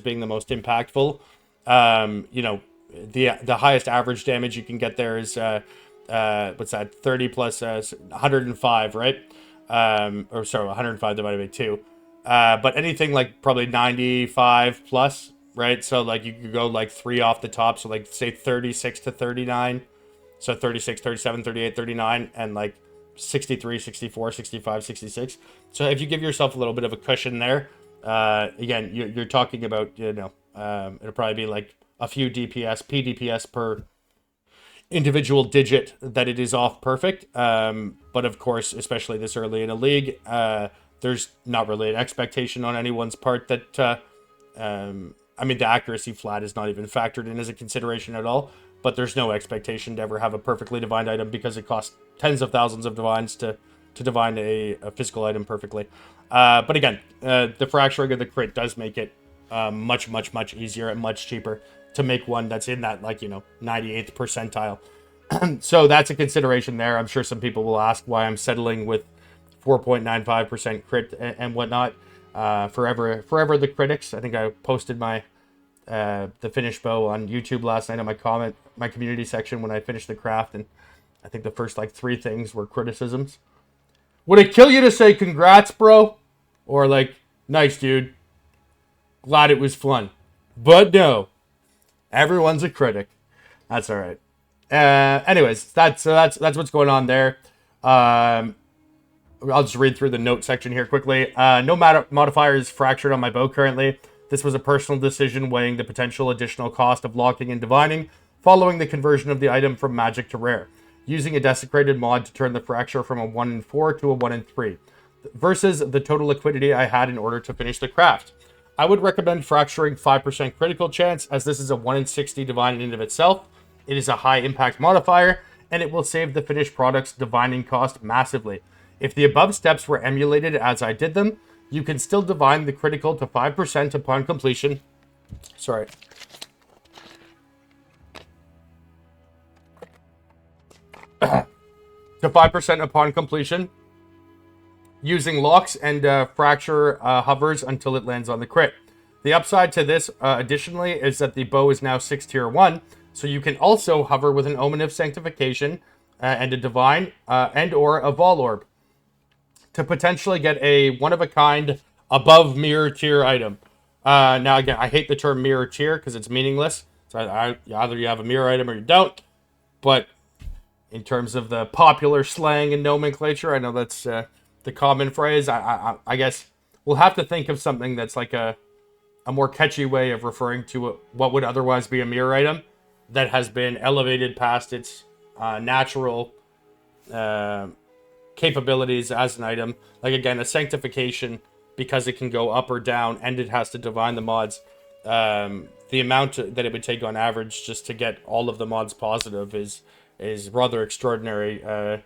being the most impactful. The highest average damage you can get there is what's that, 30 plus 105, right? Or sorry, 105 divided by 2. But anything like probably 95 plus, right? So like you could go like 3 off the top, so like say 36 to 39. So 36, 37, 38, 39, and like 63, 64, 65, 66. So if you give yourself a little bit of a cushion there, again, you're talking about, it'll probably be like a few pDPS per individual digit that it is off perfect. But of course, especially this early in a league, there's not really an expectation on anyone's part that, the accuracy flat is not even factored in as a consideration at all. But there's no expectation to ever have a perfectly divined item because it costs tens of thousands of divines to divine a physical item perfectly. But again, the fracturing of the crit does make it much, much, much easier and much cheaper to make one that's in that 98th percentile. So that's a consideration there. I'm sure some people will ask why I'm settling with 4.95% crit and whatnot. Forever the critics. I think I posted my the finished bow on YouTube last night on my community section when I finished the craft, and I think the first 3 things were criticisms. Would it kill you to say congrats, bro? Or nice, dude. Glad it was fun. But no. Everyone's a critic. That's all right. Anyways, that's what's going on there. I'll just read through the note section here quickly. No modifiers fractured on my bow currently. This was a personal decision weighing the potential additional cost of locking and divining following the conversion of the item from magic to rare, using a desecrated mod to turn the fracture from a 1 in 4 to a 1 in 3, versus the total liquidity I had in order to finish the craft. I would recommend fracturing 5% critical chance, as this is a 1 in 60 divine in and of itself. It is a high impact modifier, and it will save the finished product's divining cost massively. If the above steps were emulated as I did them, you can still divine the critical to 5% upon completion. Sorry. To 5% upon completion, using locks and fracture hovers until it lands on the crit. The upside to this, additionally, is that the bow is now 6 tier 1, so you can also hover with an Omen of Sanctification and a Divine and or a Vol Orb to potentially get a one-of-a-kind above mirror tier item. Now, again, I hate the term mirror tier because it's meaningless. So either you have a mirror item or you don't. But in terms of the popular slang and nomenclature, I know that's the common phrase. I guess we'll have to think of something that's like a more catchy way of referring to what would otherwise be a mirror item that has been elevated past its natural capabilities as an item. Like again, a sanctification, because it can go up or down and it has to divine the mods. The amount that it would take on average just to get all of the mods positive is rather extraordinary.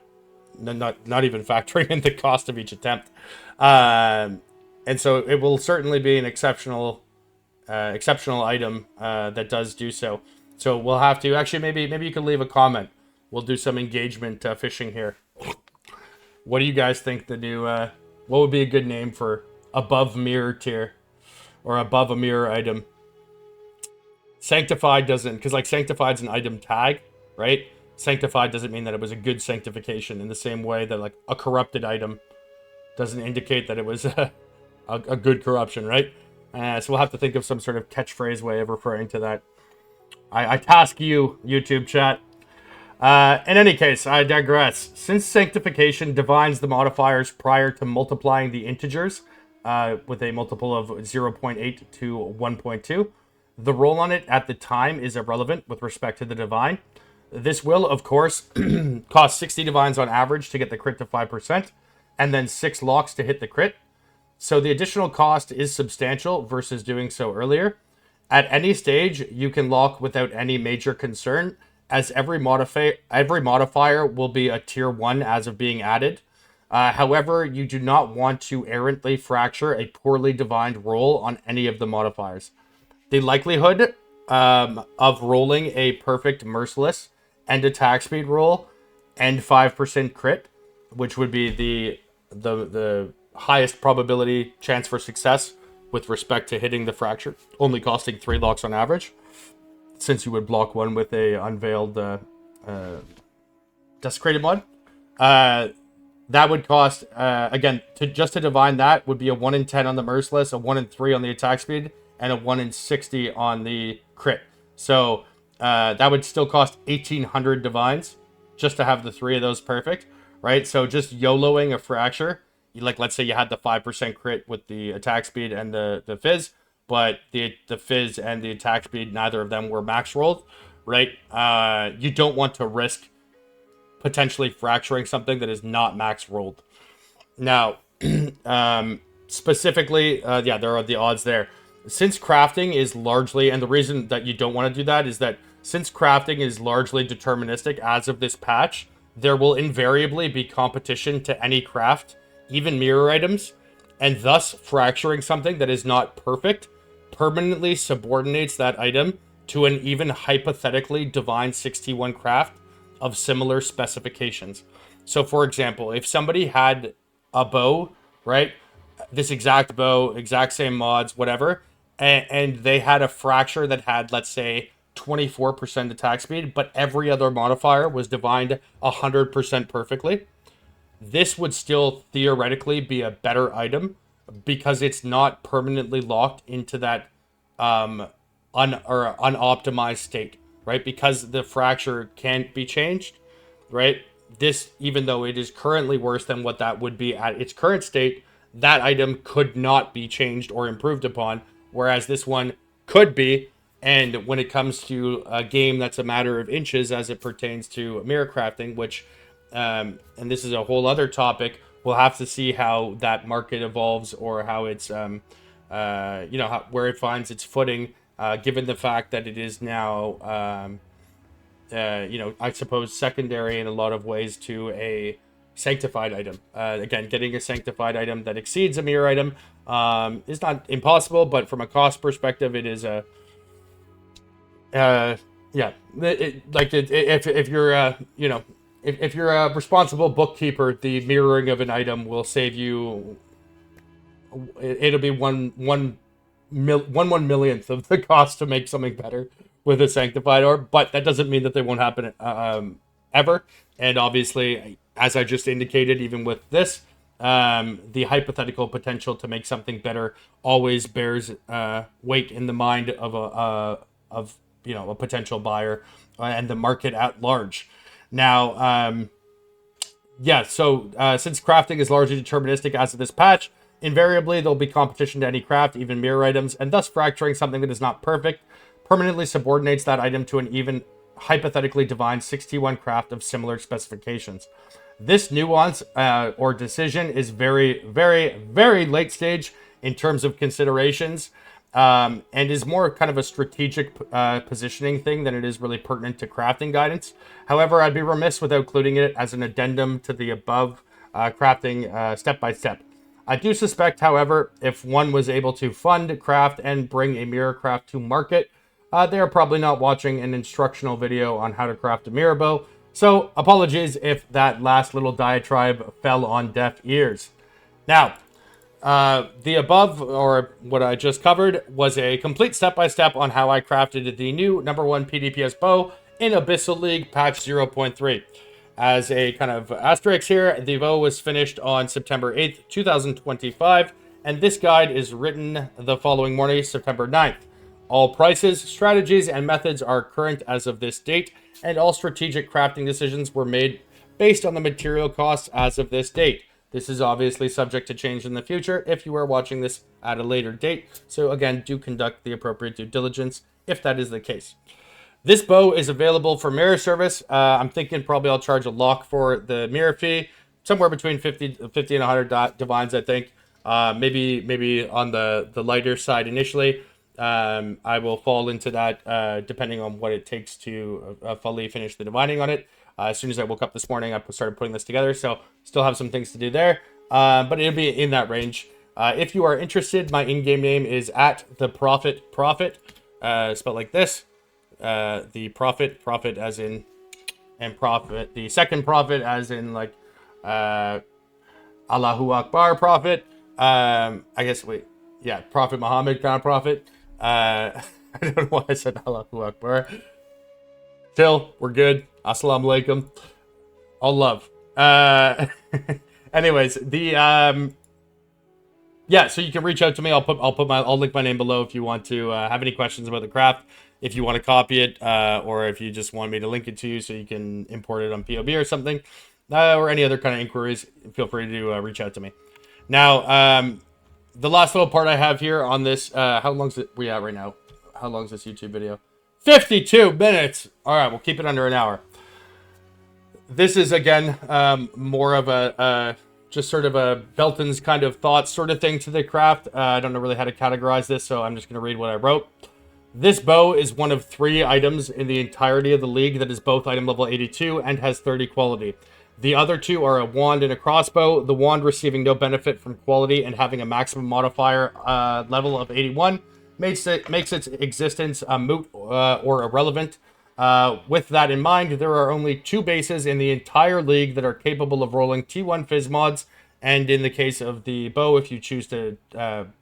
Not even factoring in the cost of each attempt. And so it will certainly be an exceptional item that does do so. So we'll have to actually maybe you can leave a comment. We'll do some engagement fishing here. What do you guys think the new what would be a good name for above mirror tier or above a mirror item? Sanctified doesn't, because like sanctified's an item tag, right? Sanctified doesn't mean that it was a good sanctification in the same way that like a corrupted item doesn't indicate that it was a good corruption, right? So we'll have to think of some sort of catchphrase way of referring to that. I task you, YouTube chat. In any case, I digress. Since sanctification divines the modifiers prior to multiplying the integers with a multiple of 0.8 to 1.2, the roll on it at the time is irrelevant with respect to the divine. This will, of course, cost 60 divines on average to get the crit to 5%, and then 6 locks to hit the crit. So the additional cost is substantial versus doing so earlier. At any stage, you can lock without any major concern, as every modifier will be a tier 1 as of being added. However, you do not want to errantly fracture a poorly divined roll on any of the modifiers. The likelihood of rolling a perfect merciless and attack speed roll and 5% crit, which would be the highest probability chance for success with respect to hitting the fracture, only costing 3 locks on average, since you would block one with a unveiled desecrated mod. That would cost, again, just to divine that would be a 1 in 10 on the merciless, a 1 in 3 on the attack speed, and a 1 in 60 on the crit. So that would still cost 1,800 divines just to have the 3 of those perfect, right? So just YOLOing a fracture, like let's say you had the 5% crit with the attack speed and the fizz, but the fizz and the attack speed, neither of them were max rolled, right? You don't want to risk potentially fracturing something that is not max rolled. Now, specifically, yeah, there are the odds there. Since crafting is largely, and the reason that you don't want to do that is that since crafting is largely deterministic as of this patch, there will invariably be competition to any craft, even mirror items, and thus fracturing something that is not perfect permanently subordinates that item to an even hypothetically divine 61 craft of similar specifications. So for example, if somebody had a bow, right, this exact bow, exact same mods, whatever, and they had a fracture that had, let's say, 24% attack speed, but every other modifier was divined 100% perfectly, this would still theoretically be a better item because it's not permanently locked into that unoptimized state, right? Because the fracture can't be changed, right? This, even though it is currently worse than what that would be at its current state, that item could not be changed or improved upon, whereas this one could be. And when it comes to a game that's a matter of inches as it pertains to mirror crafting, which, and this is a whole other topic, we'll have to see how that market evolves or how it's, where it finds its footing, given the fact that it is now, I suppose secondary in a lot of ways to a sanctified item. Again, getting a sanctified item that exceeds a mirror item is not impossible, but from a cost perspective, it is a if you're a responsible bookkeeper, the mirroring of an item will save you. It'll be one millionth of the cost to make something better with a sanctified orb, but that doesn't mean that they won't happen ever. And obviously, as I just indicated, even with this, the hypothetical potential to make something better always bears weight in the mind of a potential buyer and the market at large. Now, since crafting is largely deterministic as of this patch, invariably there'll be competition to any craft, even mirror items, and thus fracturing something that is not perfect permanently subordinates that item to an even hypothetically divine 61 craft of similar specifications. This nuance or decision is very, very, very late stage in terms of considerations, and is more kind of a strategic positioning thing than it is really pertinent to crafting guidance. However, I'd be remiss without including it as an addendum to the above crafting step by step. I do suspect, however, if one was able to fund, craft, and bring a mirror craft to market, they are probably not watching an instructional video on how to craft a mirror bow. So apologies if that last little diatribe fell on deaf ears. Now, the above, or what I just covered, was a complete step-by-step on how I crafted the new #1 pDPS bow in Abyssal League patch 0.3. As a kind of asterisk here, the bow was finished on September 8th, 2025, and this guide is written the following morning, September 9th. All prices, strategies, and methods are current as of this date, and all strategic crafting decisions were made based on the material costs as of this date. This is obviously subject to change in the future if you are watching this at a later date, so again, do conduct the appropriate due diligence if that is the case. This bow is available for mirror service. I'm thinking probably I'll charge a lock for the mirror fee, somewhere between 50 and 100 divines, I think. Maybe on the lighter side initially. I will fall into that depending on what it takes to fully finish the divining on it. As soon as I woke up this morning, I started putting this together, so still have some things to do there. But it'll be in that range. If you are interested, my in-game name is at the Prophet, spelled like this. The prophet as in, and prophet, the second prophet as in like Allahu Akbar prophet. I guess, Prophet Muhammad kind of prophet. I don't know why I said Allahu Akbar. Still, we're good. Assalamu alaikum. All love. Anyways, so you can reach out to me. I'll link my name below if you want to have any questions about the craft. If you want to copy it, or if you just want me to link it to you so you can import it on POB or something, or any other kind of inquiries, feel free to reach out to me. Now, the last little part I have here on this, how long is we at right now? How long is this YouTube video? 52 minutes. All right, we'll keep it under an hour. This is, again, more of a just sort of a Belton's kind of thoughts sort of thing to the craft. I don't know really how to categorize this, so I'm just going to read what I wrote. This bow is one of 3 items in the entirety of the league that is both item level 82 and has 30 quality. The other 2 are a wand and a crossbow, the wand receiving no benefit from quality and having a maximum modifier level of 81, makes its existence moot or irrelevant. With that in mind, there are only 2 bases in the entire league that are capable of rolling T1 Fizz mods, and in the case of the bow, if you choose to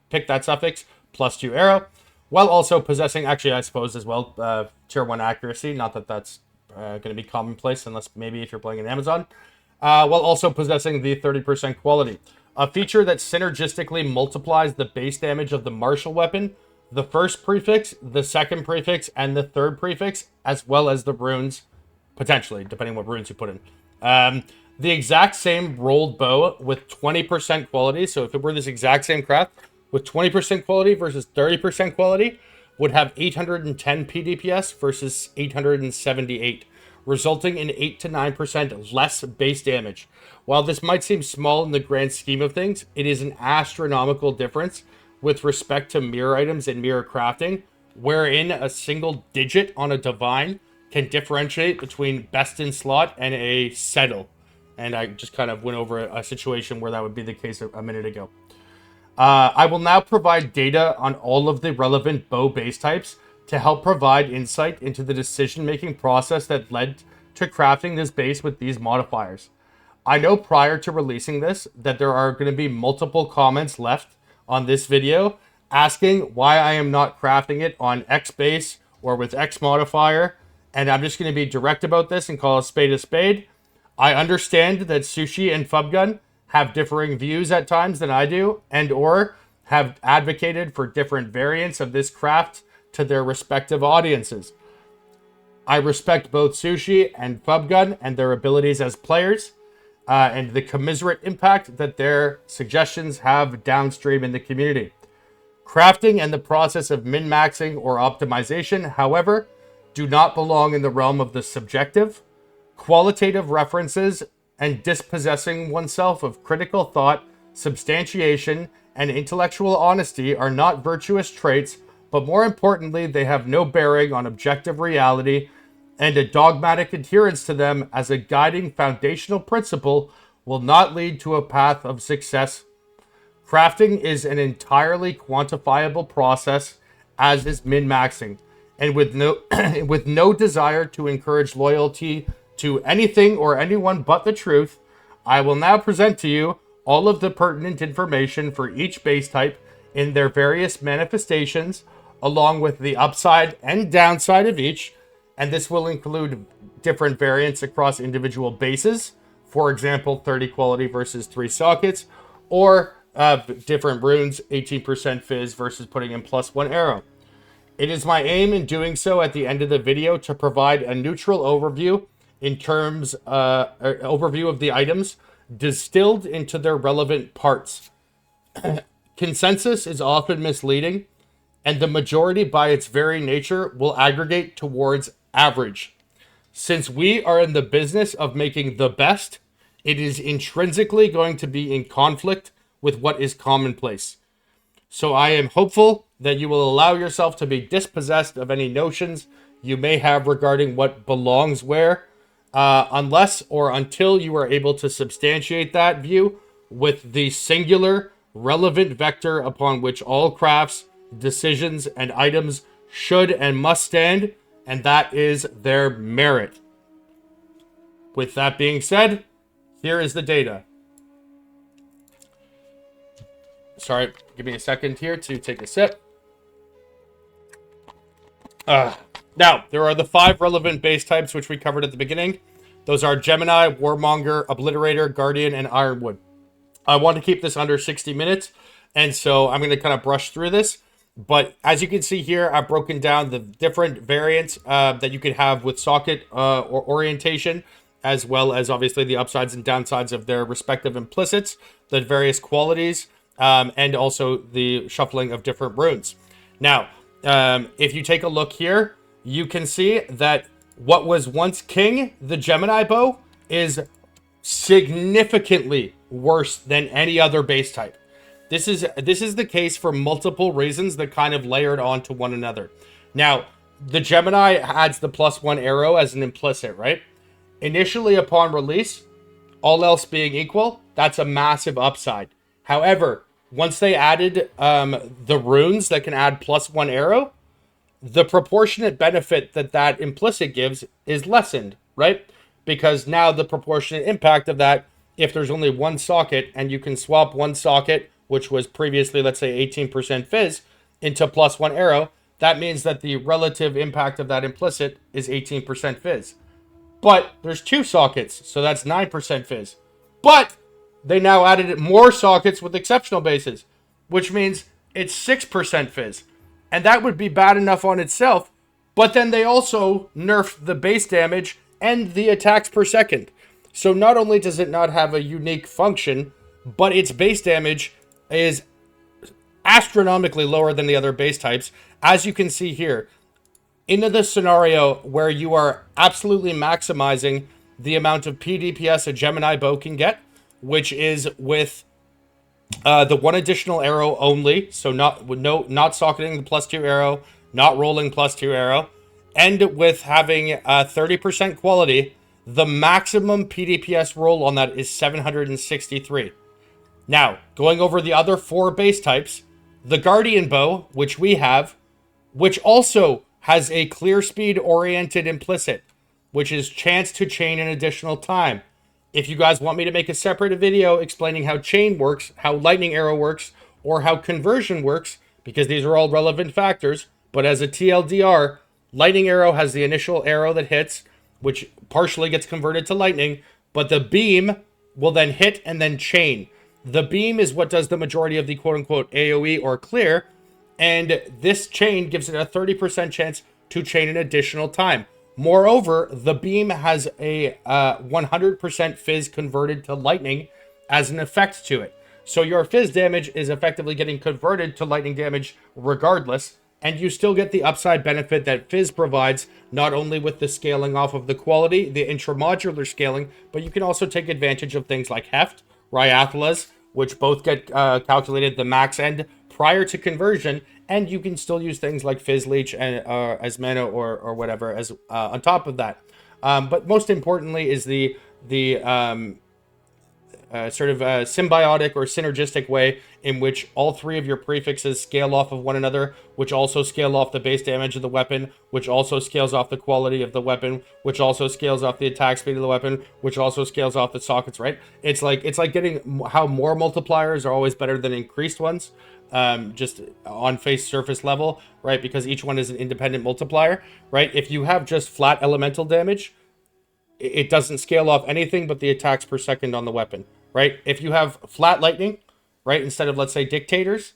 pick that suffix, +2 arrow, while also possessing, actually I suppose as well, tier 1 accuracy, not that that's going to be commonplace unless maybe if you're playing in Amazon, while also possessing the 30% quality. A feature that synergistically multiplies the base damage of the martial weapon, the first prefix, the second prefix, and the third prefix, as well as the runes, potentially, depending what runes you put in. The exact same rolled bow with 20% quality, so if it were this exact same craft, with 20% quality versus 30% quality, would have 810 pDPS versus 878, resulting in 8 to 9% less base damage. While this might seem small in the grand scheme of things, it is an astronomical difference with respect to mirror items and mirror crafting, wherein a single digit on a divine can differentiate between best in slot and a settle. And I just kind of went over a situation where that would be the case a minute ago. I will now provide data on all of the relevant bow base types to help provide insight into the decision-making process that led to crafting this base with these modifiers. I know prior to releasing this that there are going to be multiple comments left on this video asking why I am not crafting it on X base or with X modifier, and I'm just going to be direct about this and call a spade. I understand that Sushi and Fubgun have differing views at times than I do, and or have advocated for different variants of this craft to their respective audiences. I respect both Sushi and Fubgun and their abilities as players, and the commiserate impact that their suggestions have downstream in the community. Crafting and the process of min-maxing or optimization, however, do not belong in the realm of the subjective. Qualitative references and dispossessing oneself of critical thought, substantiation, and intellectual honesty are not virtuous traits, but more importantly, they have no bearing on objective reality, and a dogmatic adherence to them as a guiding foundational principle will not lead to a path of success. Crafting is an entirely quantifiable process, as is min-maxing, and with no with no desire to encourage loyalty to anything or anyone but the truth, I will now present to you all of the pertinent information for each base type in their various manifestations, along with the upside and downside of each, and this will include different variants across individual bases, for example, 30 quality versus 3 sockets, or different runes, 18% fizz versus putting in +1 arrow. It is my aim in doing so at the end of the video to provide a neutral overview in terms overview of the items distilled into their relevant parts. Consensus is often misleading, and the majority by its very nature will aggregate towards average. Since we are in the business of making the best, it is intrinsically going to be in conflict with what is commonplace. So I am hopeful that you will allow yourself to be dispossessed of any notions you may have regarding what belongs where, unless or until you are able to substantiate that view with the singular, relevant vector upon which all crafts, decisions, and items should and must stand, and that is their merit. With that being said, here is the data. Sorry, give me a second here to take a sip. Now, there are the 5 relevant base types which we covered at the beginning. Those are Gemini, Warmonger, Obliterator, Guardian, and Ironwood. I want to keep this under 60 minutes, and so I'm going to kind of brush through this. But as you can see here, I've broken down the different variants that you could have with socket or orientation, as well as obviously the upsides and downsides of their respective implicits, the various qualities, and also the shuffling of different runes. Now, if you take a look here, you can see that what was once king, the Gemini bow, is significantly worse than any other base type. This is the case for multiple reasons that kind of layered onto one another. Now, the Gemini adds the +1 arrow as an implicit, right? Initially upon release, all else being equal, that's a massive upside. However, once they added the runes that can add +1 arrow, the proportionate benefit that implicit gives is lessened, right? Because now the proportionate impact of that, if there's only one socket and you can swap one socket, which was previously, let's say, 18% fizz, into +1 arrow, that means that the relative impact of that implicit is 18% fizz. But there's 2 sockets, so that's 9% fizz. But they now added more sockets with exceptional bases, which means it's 6% fizz. And that would be bad enough on itself, but then they also nerfed the base damage and the attacks per second. So not only does it not have a unique function, but its base damage is astronomically lower than the other base types, as you can see here. Into the scenario where you are absolutely maximizing the amount of pDPS a Gemini bow can get, which is with the 1 additional arrow only, so not socketing the +2 arrow, not rolling +2 arrow, and with having 30% quality, the maximum pDPS roll on that is 763. Now, going over the other 4 base types, the Guardian bow, which we have, which also has a clear speed oriented implicit, which is chance to chain an additional time. If you guys want me to make a separate video explaining how chain works, how lightning arrow works, or how conversion works, because these are all relevant factors, but as a TLDR, lightning arrow has the initial arrow that hits, which partially gets converted to lightning, but the beam will then hit and then chain. The beam is what does the majority of the quote-unquote AoE or clear, and this chain gives it a 30% chance to chain an additional time. Moreover, the beam has a 100% fizz converted to lightning as an effect to it. So your fizz damage is effectively getting converted to lightning damage regardless, and you still get the upside benefit that Fizz provides, not only with the scaling off of the quality, the intramodular scaling, but you can also take advantage of things like Heft, Ryathelas, which both get calculated the max end prior to conversion, and you can still use things like Fizz Leech and as mana or whatever as on top of that. But most importantly is the sort of a symbiotic or synergistic way in which all three of your prefixes scale off of one another, which also scale off the base damage of the weapon, which also scales off the quality of the weapon, which also scales off the attack speed of the weapon, which also scales off the sockets, right? It's like getting how more multipliers are always better than increased ones, just on face surface level, right? Because each one is an independent multiplier, right? If you have just flat elemental damage, it doesn't scale off anything but the attacks per second on the weapon, right? If you have flat lightning, right, instead of, let's say, dictators,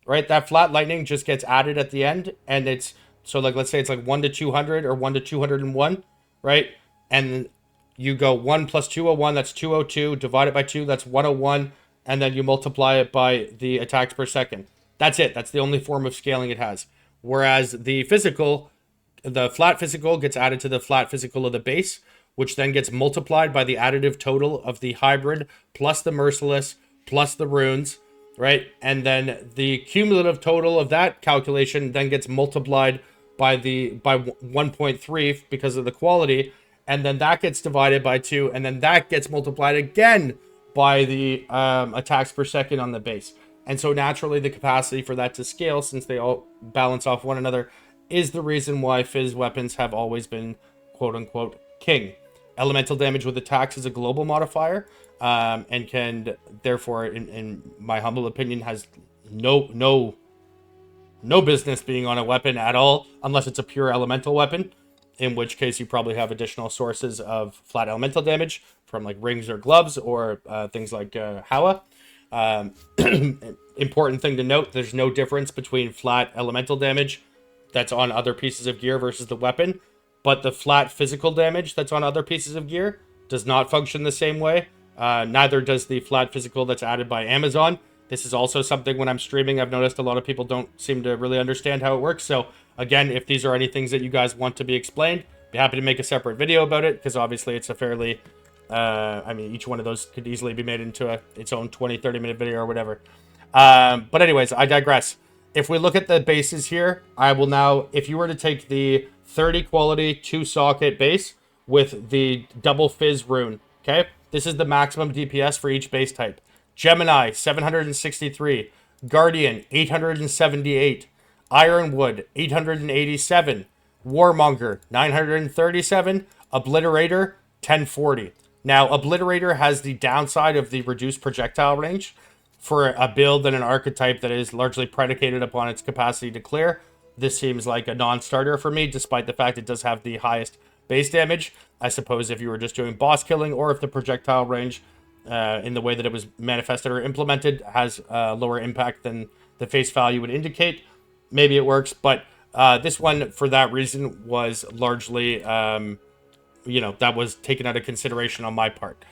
right, that flat lightning just gets added at the end, and it's, so like, let's say it's like 1 to 200 or 1 to 201, right? And you go 1 plus 201, that's 202, divide it by 2, that's 101, and then you multiply it by the attacks per second. That's it. That's the only form of scaling it has. Whereas the flat physical gets added to the flat physical of the base, which then gets multiplied by the additive total of the hybrid plus the merciless plus the runes, right? And then the cumulative total of that calculation then gets multiplied by 1.3 because of the quality, and then that gets divided by 2, and then that gets multiplied again by the attacks per second on the base. And so naturally the capacity for that to scale, since they all balance off one another, is the reason why Fizz weapons have always been quote-unquote king. Elemental damage with attacks is a global modifier, and can therefore, in my humble opinion, has no business being on a weapon at all, unless it's a pure elemental weapon, in which case you probably have additional sources of flat elemental damage from like rings or gloves or things like Hawa. Important thing to note, there's no difference between flat elemental damage that's on other pieces of gear versus the weapon, but the flat physical damage that's on other pieces of gear does not function the same way. Neither does the flat physical that's added by Amazon. This is also something when I'm streaming, I've noticed a lot of people don't seem to really understand how it works. So again, if these are any things that you guys want to be explained, be happy to make a separate video about it, because obviously it's a fairly, I mean, each one of those could easily be made into its own 20-30 minute video or whatever. But anyways, I digress. If we look at the bases here, I will now, if you were to take the 30 quality 2 socket base with the double Fizz rune, okay? This is the maximum DPS for each base type. Gemini, 763. Guardian, 878. Ironwood, 887. Warmonger, 937. Obliterator, 1040. Now, Obliterator has the downside of the reduced projectile range for a build and an archetype that is largely predicated upon its capacity to clear. This seems like a non-starter for me, despite the fact it does have the highest base damage. I suppose if you were just doing boss killing, or if the projectile range, in the way that it was manifested or implemented, has lower impact than the face value would indicate, maybe it works. But this one, for that reason, was largely, that was taken out of consideration on my part.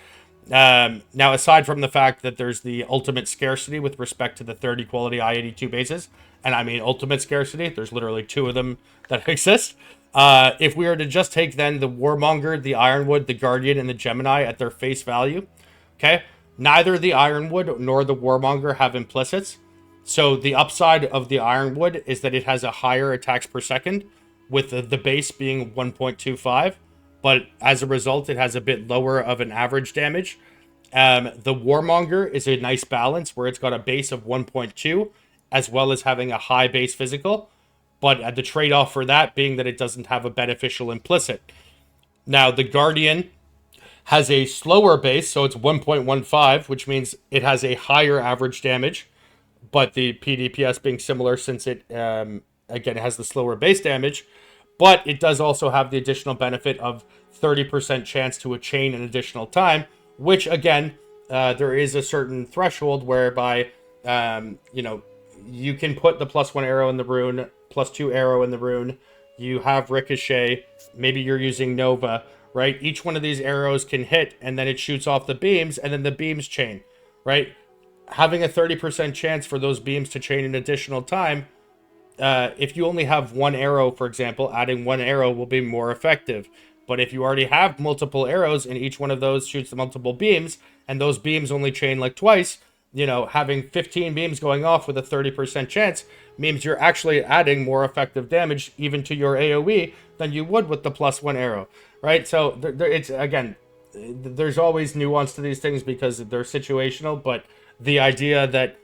Now, aside from the fact that there's the ultimate scarcity with respect to the 30 quality I-82 bases, and I mean ultimate scarcity, there's literally 2 of them that exist. If we were to just take then the Warmonger, the Ironwood, the Guardian, and the Gemini at their face value, okay, neither the Ironwood nor the Warmonger have implicits. So the upside of the Ironwood is that it has a higher attacks per second, with the base being 1.25. But as a result, it has a bit lower of an average damage. The Warmonger is a nice balance where it's got a base of 1.2, as well as having a high base physical. But the trade-off for that being that it doesn't have a beneficial implicit. Now, the Guardian has a slower base, so it's 1.15, which means it has a higher average damage. But the pDPS being similar, since it, again, it has the slower base damage. But it does also have the additional benefit of 30% chance to a chain an additional time, which, again, there is a certain threshold whereby, you can put the +1 arrow in the rune, +2 arrow in the rune. You have Ricochet. Maybe you're using Nova, right? Each one of these arrows can hit, and then it shoots off the beams, and then the beams chain, right? Having a 30% chance for those beams to chain an additional time if you only have one arrow, for example, adding one arrow will be more effective. But if you already have multiple arrows and each one of those shoots multiple beams, and those beams only chain like twice, having 15 beams going off with a 30% chance means you're actually adding more effective damage even to your AoE than you would with the +1 arrow, right? So it's, again, there's always nuance to these things because they're situational, but the idea that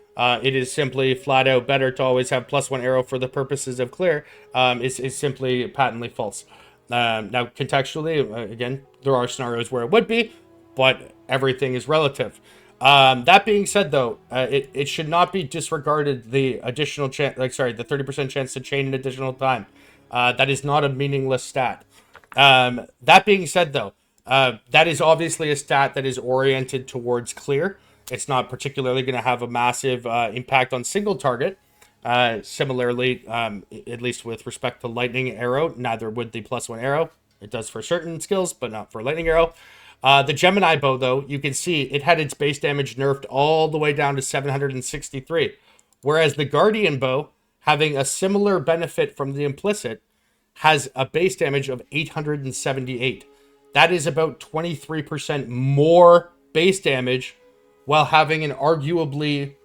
it is simply flat out better to always have +1 arrow for the purposes of clear is simply patently false. Now, contextually, again, there are scenarios where it would be, but everything is relative. That being said, though, it should not be disregarded the additional chance, the 30% chance to chain an additional time. That is not a meaningless stat. That being said, though, that is obviously a stat that is oriented towards clear. It's not particularly going to have a massive impact on single target. Similarly, at least with respect to lightning arrow, neither would the +1 arrow. It does for certain skills, but not for lightning arrow. The Gemini bow, though, you can see it had its base damage nerfed all the way down to 763. Whereas the Guardian bow, having a similar benefit from the implicit, has a base damage of 878. That is about 23% more base damage while having an arguably,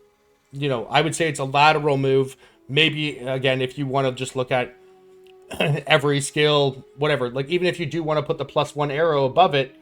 I would say it's a lateral move. Maybe, again, if you want to just look at every skill, whatever, like even if you do want to put the +1 arrow above it,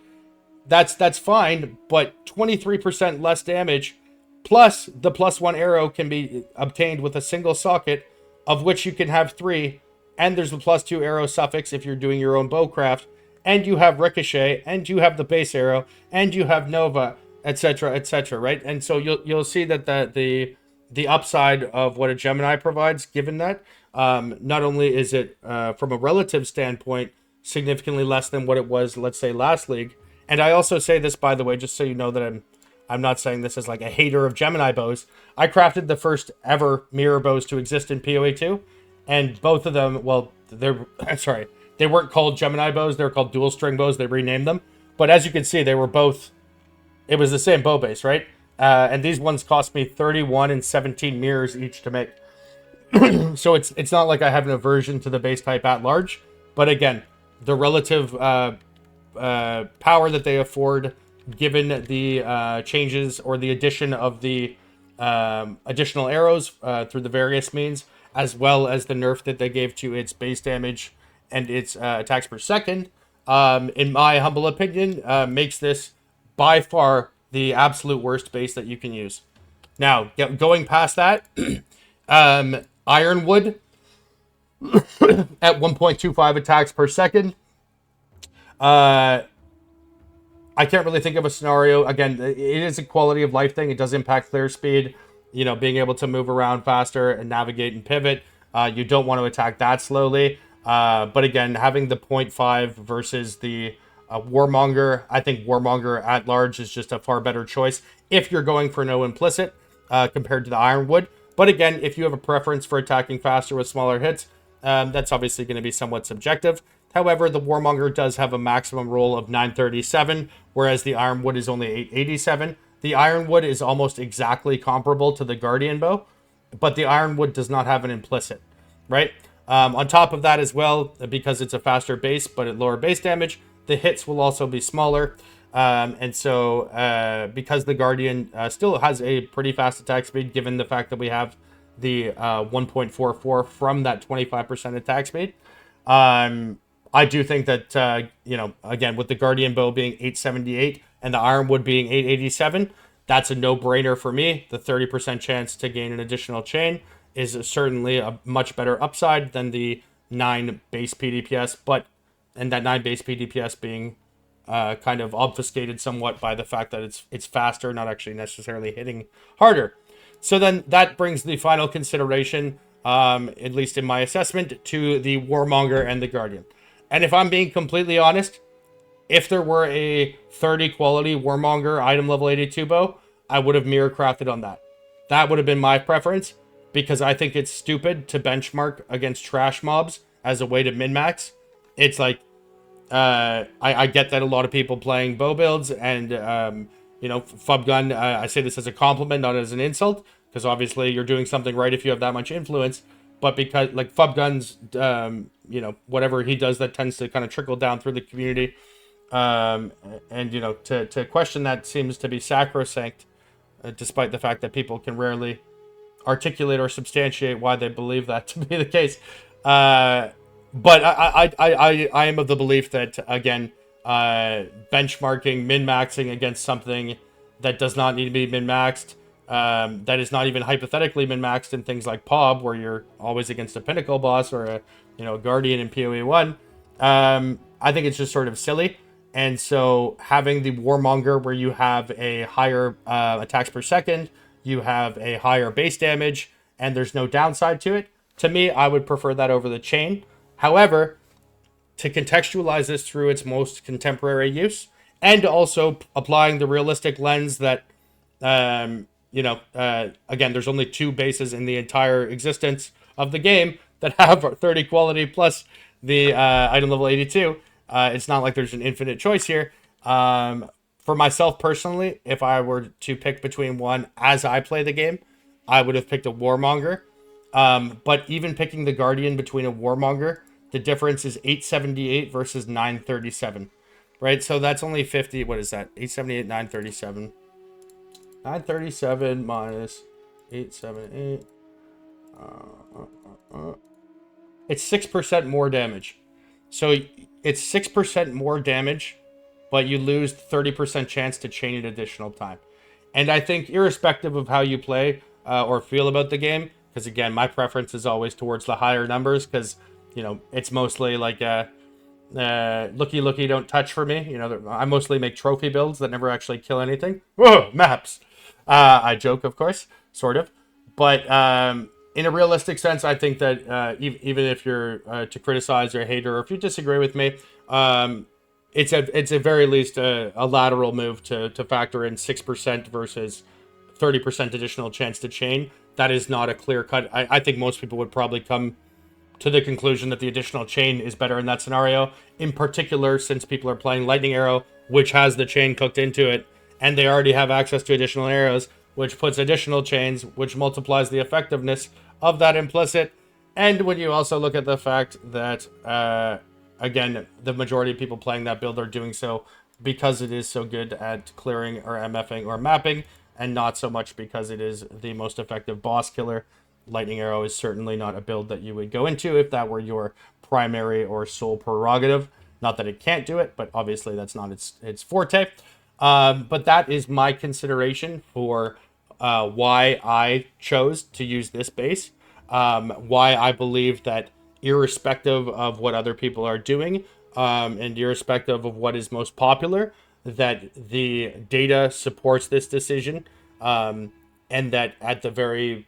that's fine, but 23% less damage, plus the +1 arrow can be obtained with a single socket, of which you can have 3, and there's the +2 arrow suffix if you're doing your own bowcraft, and you have ricochet, and you have the base arrow, and you have nova, etc., right? And so you'll see that the upside of what a Gemini provides, given that, not only is it from a relative standpoint significantly less than what it was, let's say, last league. And I also say this, by the way, just so you know that I'm not saying this as like a hater of Gemini bows. I crafted the first ever mirror bows to exist in PoE 2, and both of them, well, they weren't called Gemini bows, they were called dual string bows. They renamed them, but as you can see, they were both. It was the same bow base, right? And these ones cost me 31 and 17 mirrors each to make. So it's not like I have an aversion to the base type at large, but again, the relative power that they afford, given the changes or the addition of the additional arrows through the various means, as well as the nerf that they gave to its base damage and its attacks per second, in my humble opinion, makes this by far the absolute worst base that you can use. Now, going past that, Ironwood at 1.25 attacks per second. I can't really think of a scenario. Again, it is a quality of life thing. It does impact clear speed, being able to move around faster and navigate and pivot. You don't want to attack that slowly. But again, having the 0.5 versus the Warmonger, I think Warmonger at large is just a far better choice if you're going for no implicit compared to the Ironwood. But again, if you have a preference for attacking faster with smaller hits, that's obviously going to be somewhat subjective. However, the Warmonger does have a maximum roll of 937, whereas the Ironwood is only 887. The Ironwood is almost exactly comparable to the Guardian bow, but the Ironwood does not have an implicit, right? On top of that as well, because it's a faster base, but at lower base damage, the hits will also be smaller. And so because the Guardian still has a pretty fast attack speed, given the fact that we have the 1.44 from that 25% attack speed, I do think that, again, with the Guardian bow being 878 and the Ironwood being 887, that's a no-brainer for me. The 30% chance to gain an additional chain is certainly a much better upside than the 9 base pDPS, and that 9 base pDPS being kind of obfuscated somewhat by the fact that it's faster, not actually necessarily hitting harder. So then that brings the final consideration, at least in my assessment, to the Warmonger and the Guardian. And if I'm being completely honest, if there were a 30 quality Warmonger item level 82 bow, I would have mirror crafted on that. That would have been my preference, because I think it's stupid to benchmark against trash mobs as a way to min-max. It's like, I get that a lot of people playing bow builds and, Fubgun, I say this as a compliment, not as an insult, because obviously you're doing something right if you have that much influence. but because like Fub Guns, you know, whatever he does, that tends to kind of trickle down through the community. And you know, to question that seems to be sacrosanct, despite the fact that people can rarely articulate or substantiate why they believe that to be the case. But I am of the belief that, again, benchmarking, min-maxing against something that does not need to be min-maxed, that is not even hypothetically min-maxed in things like PoB, where you're always against a pinnacle boss or a, you know, guardian in PoE 1. I think it's just sort of silly. And so having the Warmonger, where you have a higher attacks per second, you have a higher base damage, and there's no downside to it, to me, I would prefer that over the chain. However, to contextualize this through its most contemporary use, and also applying the realistic lens that, you know, again, there's only 2 bases in the entire existence of the game that have 30 quality plus the item level 82. It's not like there's an infinite choice here. For myself personally, if I were to pick between one as I play the game, I would have picked a Warmonger. But even picking the Guardian between a Warmonger, the difference is 878 versus 937, right? So that's only 50. What is that? 878, 937. 937 minus 878. It's 6% more damage. So it's 6% more damage, but you lose 30% chance to chain it additional time. And I think irrespective of how you play or feel about the game, because again, my preference is always towards the higher numbers, because, you know, it's mostly like looky, don't touch for me. You know, I mostly make trophy builds that never actually kill anything. Whoa, maps. I joke, of course, sort of. But in a realistic sense, I think that even if you're to criticize or hate, or if you disagree with me, it's at very least a lateral move to factor in 6% versus 30% additional chance to chain. That is not a clear cut. I think most people would probably come to the conclusion that the additional chain is better in that scenario, in particular since people are playing Lightning Arrow, which has the chain cooked into it, and they already have access to additional arrows, which puts additional chains, which multiplies the effectiveness of that implicit. And when you also look at the fact that, again, the majority of people playing that build are doing so because it is so good at clearing or MFing or mapping, and not so much because it is the most effective boss killer. Lightning Arrow is certainly not a build that you would go into if that were your primary or sole prerogative. Not that it can't do it, but obviously that's not its forte. But that is my consideration for why I chose to use this base. Why I believe that irrespective of what other people are doing, and irrespective of what is most popular, that the data supports this decision, and that at the very,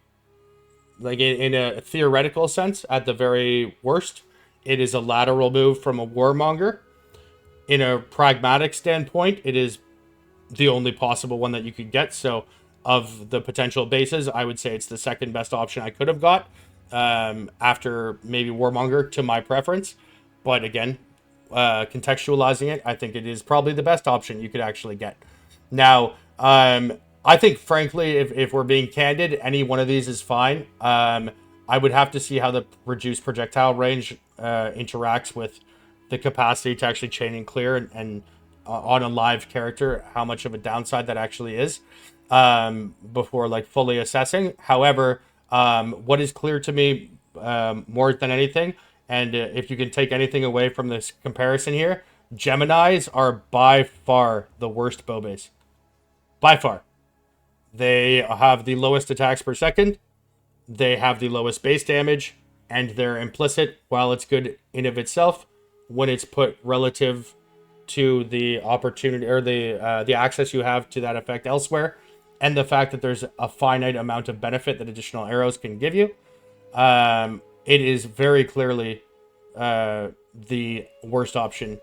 like in a theoretical sense, at the very worst, it is a lateral move from a Warmonger. In a pragmatic standpoint, it is the only possible one that you could get. So of the potential bases, I would say it's the second best option I could have got, after maybe Warmonger to my preference. But again, contextualizing it, I think it is probably the best option you could actually get. Now, I think, frankly, if we're being candid, any one of these is fine. I would have to see how the reduced projectile range interacts with the capacity to actually chain and clear, and on a live character, how much of a downside that actually is, before like fully assessing. However, what is clear to me more than anything, and if you can take anything away from this comparison here, Geminis are by far the worst bow base. By far. They have the lowest attacks per second, they have the lowest base damage, and they're implicit, while it's good in of itself, when it's put relative to the opportunity or the access you have to that effect elsewhere, and the fact that there's a finite amount of benefit that additional arrows can give you. It is very clearly the worst option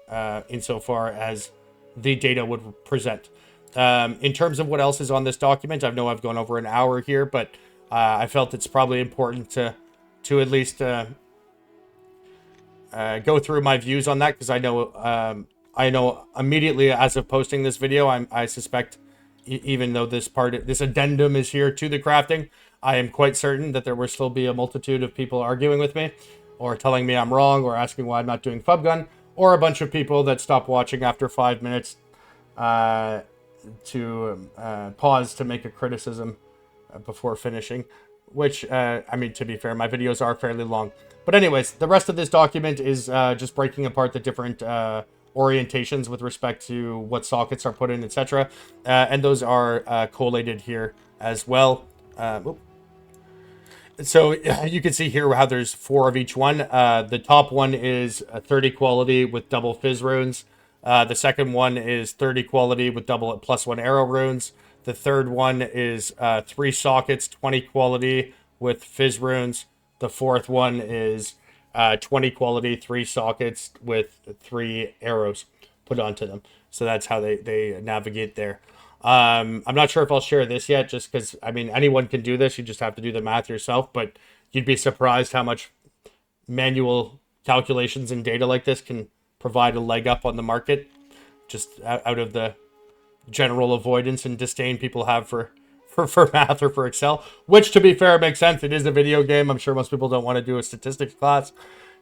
insofar as the data would present. In terms of what else is on this document, I know I've gone over an hour here, but I felt it's probably important to at least go through my views on that, because I know immediately as of posting this video, I suspect, even though this addendum is here to the crafting, I am quite certain that there will still be a multitude of people arguing with me, or telling me I'm wrong, or asking why I'm not doing FubGun, or a bunch of people that stop watching after 5 minutes to pause to make a criticism before finishing. Which, I mean, to be fair, my videos are fairly long. But anyways, the rest of this document is just breaking apart the different orientations with respect to what sockets are put in, etc. And those are collated here as well. So you can see here how there's 4 of each one. The top one is 30 quality with double fizz runes. The second one is 30 quality with double +1 arrow runes. The third one is 3 sockets, 20 quality with fizz runes. The fourth one is 20 quality, 3 sockets with 3 arrows put onto them. So that's how they navigate there. I'm not sure if I'll share this yet, just because, I mean, anyone can do this. You just have to do the math yourself, but you'd be surprised how much manual calculations and data like this can provide a leg up on the market, just out of the general avoidance and disdain people have for math or for Excel, which, to be fair, makes sense. It is a video game. I'm sure most people don't want to do a statistics class.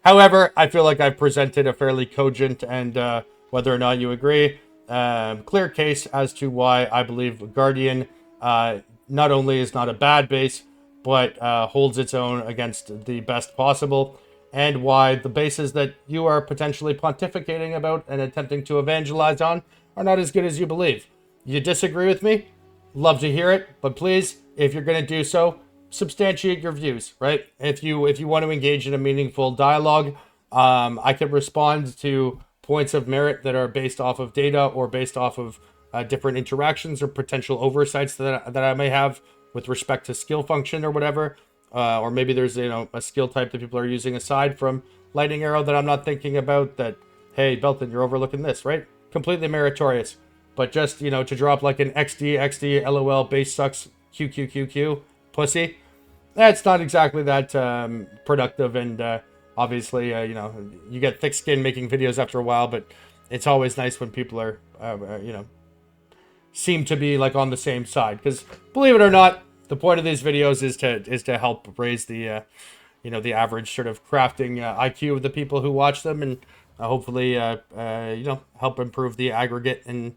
However, I feel like I've presented a fairly cogent and, whether or not you agree, clear case as to why I believe Guardian not only is not a bad base, but holds its own against the best possible, and why the bases that you are potentially pontificating about and attempting to evangelize on are not as good as you believe. You disagree with me? Love to hear it, but please, if you're going to do so, substantiate your views, right? If you want to engage in a meaningful dialogue, I can respond to points of merit that are based off of data or based off of different interactions or potential oversights that I may have with respect to skill function or whatever. Or maybe there's, a skill type that people are using aside from lightning arrow that I'm not thinking about, that, hey, Belton, you're overlooking this, right? Completely meritorious. But just, to drop like an XD, LOL, base sucks, QQQQ, pussy, that's not exactly that productive. And obviously, you get thick skin making videos after a while, but it's always nice when people are, seem to be like on the same side. Because believe it or not, the point of these videos is to help raise the, the average sort of crafting IQ of the people who watch them, and hopefully, help improve the aggregate and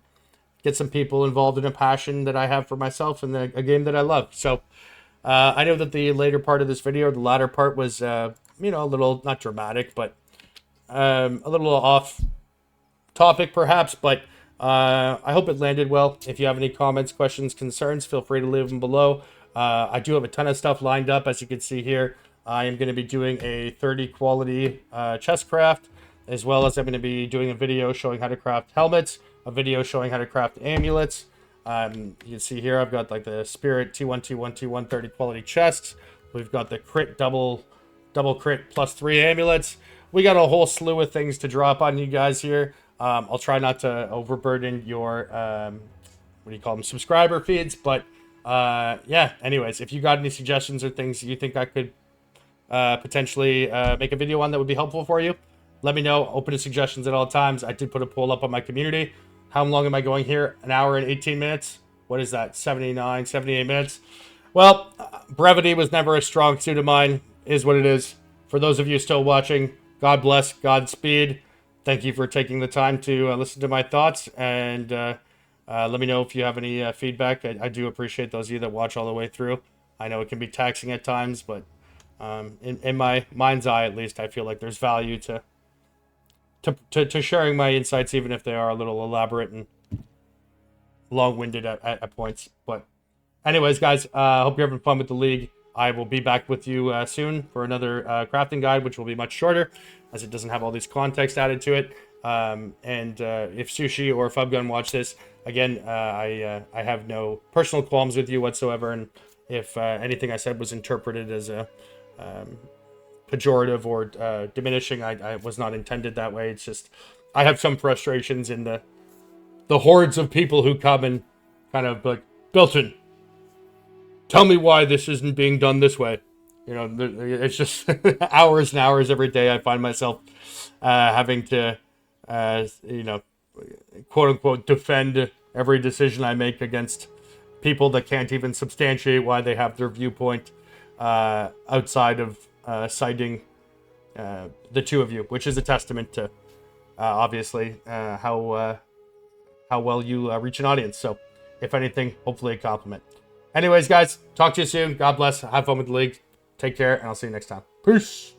get some people involved in a passion that I have for myself and a game that I love. So I know that the later part of this video, the latter part, was, a little, not dramatic, but a little off topic perhaps, but I hope it landed well. If you have any comments, questions, concerns, feel free to leave them below. I do have a ton of stuff lined up, as you can see here. I am going to be doing a 30 quality chest craft, as well as I'm going to be doing a video showing how to craft helmets, a video showing how to craft amulets. You can see here I've got like the Spirit T1, T1, T1 30 quality chests. We've got the crit double crit +3 amulets. We got a whole slew of things to drop on you guys here. I'll try not to overburden your, what do you call them, subscriber feeds. But yeah, anyways, if you got any suggestions or things you think I could potentially make a video on that would be helpful for you, let me know. Open to suggestions at all times. I did put a poll up on my community. How long am I going here? An hour and 18 minutes? What is that? 79, 78 minutes? Well, brevity was never a strong suit of mine. Is what it is. For those of you still watching, God bless, Godspeed. Thank you for taking the time to listen to my thoughts, and let me know if you have any feedback. I do appreciate those of you that watch all the way through. I know it can be taxing at times, but in my mind's eye, at least, I feel like there's value to sharing my insights, even if they are a little elaborate and long-winded at points. But anyways, guys, hope you're having fun with the league. I will be back with you soon for another crafting guide, which will be much shorter, as it doesn't have all this context added to it. If Sushi or FubGun watch this, again, I have no personal qualms with you whatsoever, and if anything I said was interpreted as a pejorative or diminishing, I was not intended that way. It's just I have some frustrations in the hordes of people who come and kind of like, Belton, tell me why this isn't being done this way. It's just hours and hours every day. I find myself having to, quote unquote, defend every decision I make against people that can't even substantiate why they have their viewpoint outside of citing the two of you, which is a testament to obviously how well you reach an audience. So, if anything, hopefully a compliment. Anyways, guys, talk to you soon. God bless. Have fun with the league. Take care, and I'll see you next time. Peace.